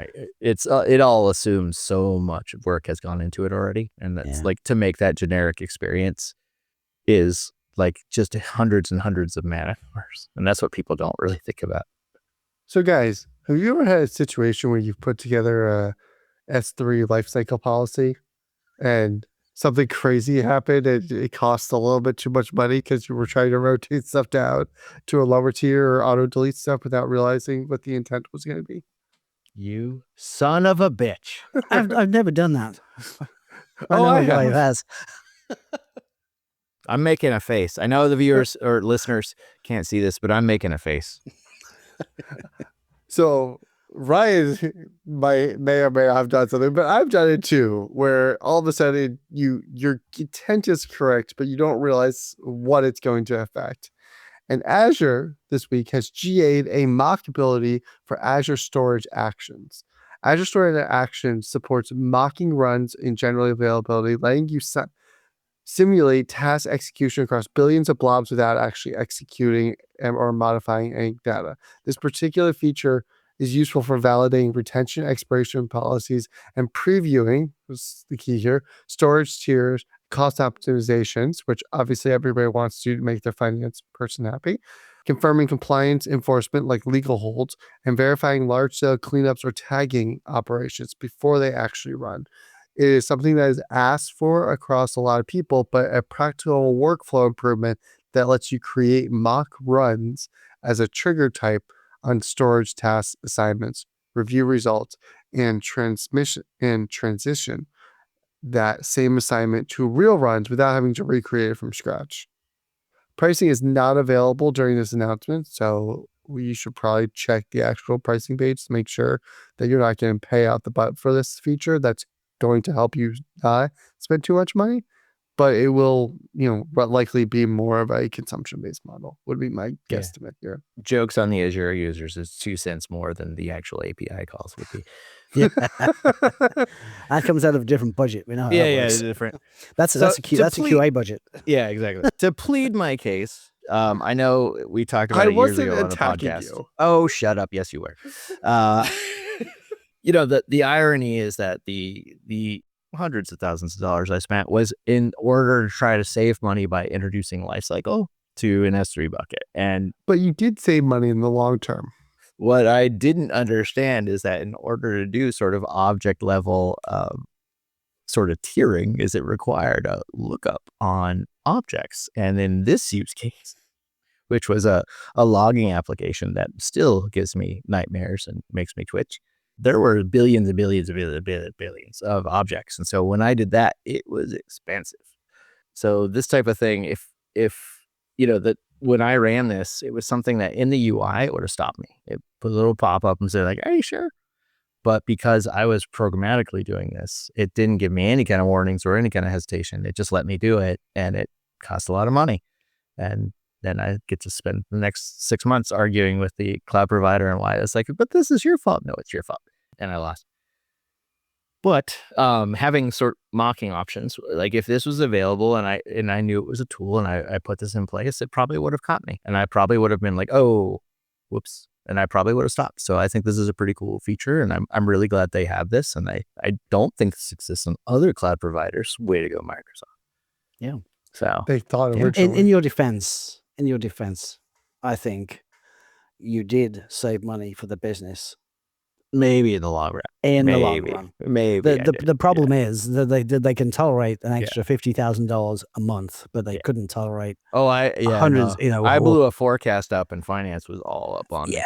it all assumes so much work has gone into it already, and that's like to make that generic experience is like just hundreds and hundreds of man hours, and that's what people don't really think about. So, guys, have you ever had a situation where you've put together a S3 lifecycle policy and something crazy happened and it cost a little bit too much money because you were trying to rotate stuff down to a lower tier or auto delete stuff without realizing what the intent was going to be? You son of a bitch. I've never done that. I know it has. I'm making a face. I know the viewers or listeners can't see this, but I'm making a face. So Ryan may or may not have done something, but I've done it too, where all of a sudden your intent is correct, but you don't realize what it's going to affect. And Azure this week has GA'd a mock ability for Azure Storage Actions. Azure Storage Actions supports mocking runs in general availability, letting you simulate task execution across billions of blobs without actually executing or modifying any data. This particular feature is useful for validating retention, expiration policies, and previewing, this is the key here, storage tiers, cost optimizations, which obviously everybody wants to make their finance person happy, confirming compliance enforcement like legal holds, and verifying large-scale cleanups or tagging operations before they actually run. It is something that is asked for across a lot of people, but a practical workflow improvement that lets you create mock runs as a trigger type on storage tasks, assignments, review results, and transition that same assignment to real runs without having to recreate it from scratch. Pricing is not available during this announcement, so you should probably check the actual pricing page to make sure that you're not going to pay out the butt for this feature. That's going to help you spend too much money, but it will, likely be more of a consumption-based model, would be my guesstimate here. Jokes on the Azure users is 2 cents more than the actual API calls would be. Yeah. That comes out of a different budget. We know how that works. different. That's a QA budget. Yeah, exactly. To plead my case, I know we talked about I it years wasn't ago on the attacking podcast. you. Oh, shut up. Yes, you were. The irony is that the hundreds of thousands of dollars I spent was in order to try to save money by introducing Lifecycle to an S3 bucket. But you did save money in the long term. What I didn't understand is that in order to do sort of object level sort of tiering, is it required a lookup on objects? And in this use case, which was a logging application that still gives me nightmares and makes me twitch, there were billions and billions and billions of objects. And so when I did that, it was expensive. So this type of thing, if when I ran this, it was something that in the UI, it would have stopped me. It put a little pop-up and said like, are you sure? But because I was programmatically doing this, it didn't give me any kind of warnings or any kind of hesitation. It just let me do it, and it cost a lot of money. And then I get to spend the next 6 months arguing with the cloud provider and why it's like, but this is your fault. No, it's your fault. And I lost. But having sort of mocking options, like if this was available and I knew it was a tool and I put this in place, it probably would have caught me. And I probably would have been like, oh, whoops. And I probably would have stopped. So I think this is a pretty cool feature, and I'm really glad they have this. And I don't think this exists on other cloud providers. Way to go, Microsoft. Yeah. So they thought originally. In your defense, I think you did save money for the business. Maybe in the long run. The long run. Maybe. The problem is that they can tolerate an extra $50,000 a month, but they couldn't tolerate hundreds. No. I blew a forecast up, and finance was all up on it.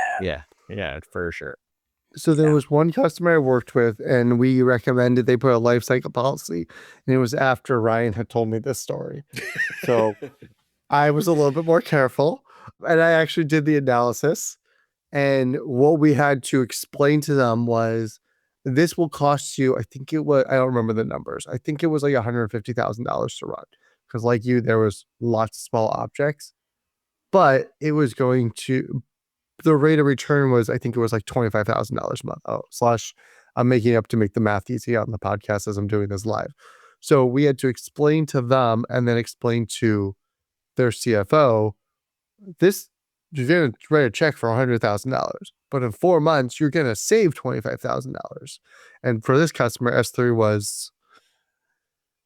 Yeah, for sure. So there was one customer I worked with, and we recommended they put a life cycle policy, and it was after Ryan had told me this story. So I was a little bit more careful, and I actually did the analysis. And what we had to explain to them was, this will cost you, I don't remember the numbers. I think it was like $150,000 to run. Because like you, there was lots of small objects. But it was the rate of return was, I think it was like $25,000 a month. I'm making up to make the math easy on the podcast as I'm doing this live. So we had to explain to them and then explain to their CFO, you're going to write a check for $100,000, but in 4 months, you're going to save $25,000. And for this customer, S3 was,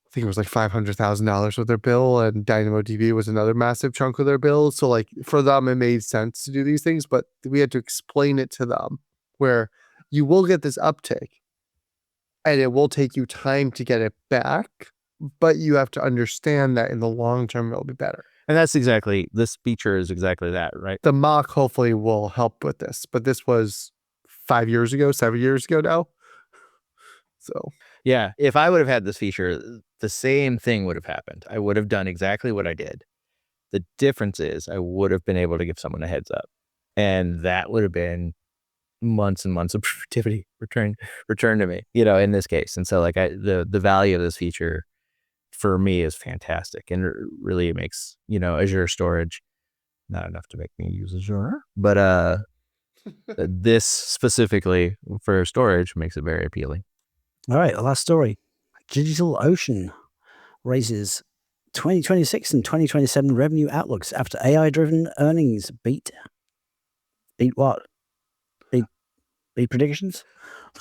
I think it was like $500,000 with their bill, and DynamoDB was another massive chunk of their bill. So like for them, it made sense to do these things, but we had to explain it to them where you will get this uptick and it will take you time to get it back, but you have to understand that in the long term, it'll be better. And this feature is exactly that, right? The mock hopefully will help with this, but this was 7 years ago now. So yeah, if I would have had this feature, the same thing would have happened. I would have done exactly what I did. The difference is I would have been able to give someone a heads up, and that would have been months and months of productivity return to me, in this case. And so like the value of this feature for me is fantastic, and it really makes, Azure storage, not enough to make me use Azure, but this specifically for storage makes it very appealing. All right, the last story. DigitalOcean raises 2026 and 2027 revenue outlooks after AI-driven earnings beat what? Beat predictions?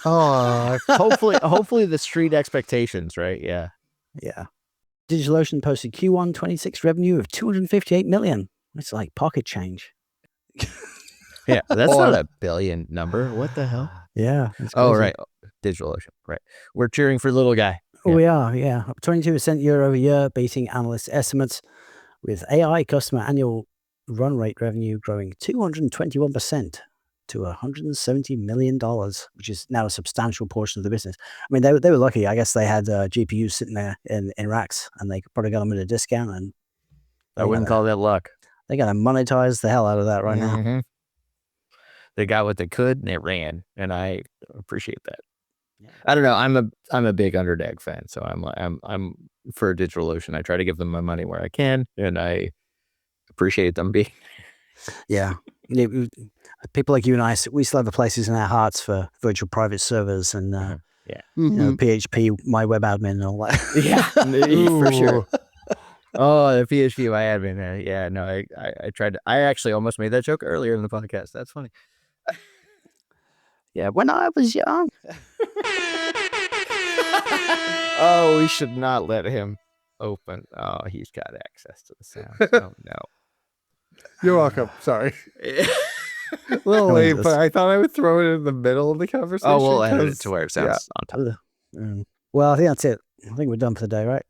Oh, hopefully the street expectations, right? Yeah. DigitalOcean posted Q1 26 revenue of $258 million. It's like pocket change. Yeah, that's not a billion number. What the hell? Yeah. Oh, right. DigitalOcean. Right. We're cheering for little guy. We are, yeah, up 22% year over year, beating analyst estimates, with AI customer annual run rate revenue growing 221% to $170 million, which is now a substantial portion of the business. I mean, they were lucky. I guess they had GPUs sitting there in racks, and they probably got them at a discount. And I wouldn't call that luck. They got to monetize the hell out of that right now. They got what they could, and it ran, and I appreciate that. Yeah. I don't know. I'm a big Underdag fan, so I'm for DigitalOcean. I try to give them my money where I can, and I appreciate them being. Yeah. People like you and I, we still have the places in our hearts for virtual private servers and PHP, my web admin, and all that. Yeah, for sure. Oh, the PHP my admin. Yeah, no, I tried to. I actually almost made that joke earlier in the podcast. That's funny. Yeah, when I was young. Oh, we should not let him open. Oh, he's got access to the sound. Oh, no. You're welcome. Sorry. A little late, but I thought I would throw it in the middle of the conversation. Oh, we'll edit it to where it sounds on top. Well, I think that's it. I think we're done for the day, right?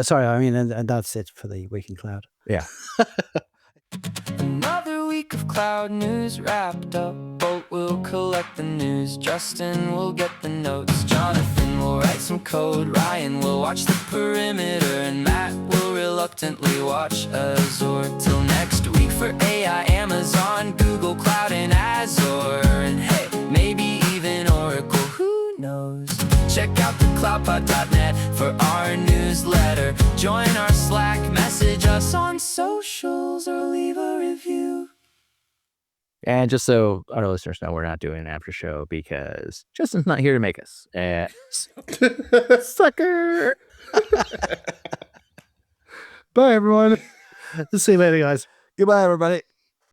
Sorry, I mean, and that's it for the week in cloud. Yeah. Another week of cloud news wrapped up. Bolt will collect the news. Justin will get the notes. Jonathan will write some code. Ryan will watch the perimeter. And Matt will reluctantly watch Azure. Till next week for AI, Amazon, Google Cloud, and Azure. And hey, maybe even Oracle, who knows? Check out the cloudpod.net for our newsletter. Join our Slack, message us on socials, or leave a review. And just so our listeners know, we're not doing an after show because Justin's not here to make us. Sucker! Bye, everyone. See you later, guys. Goodbye, everybody.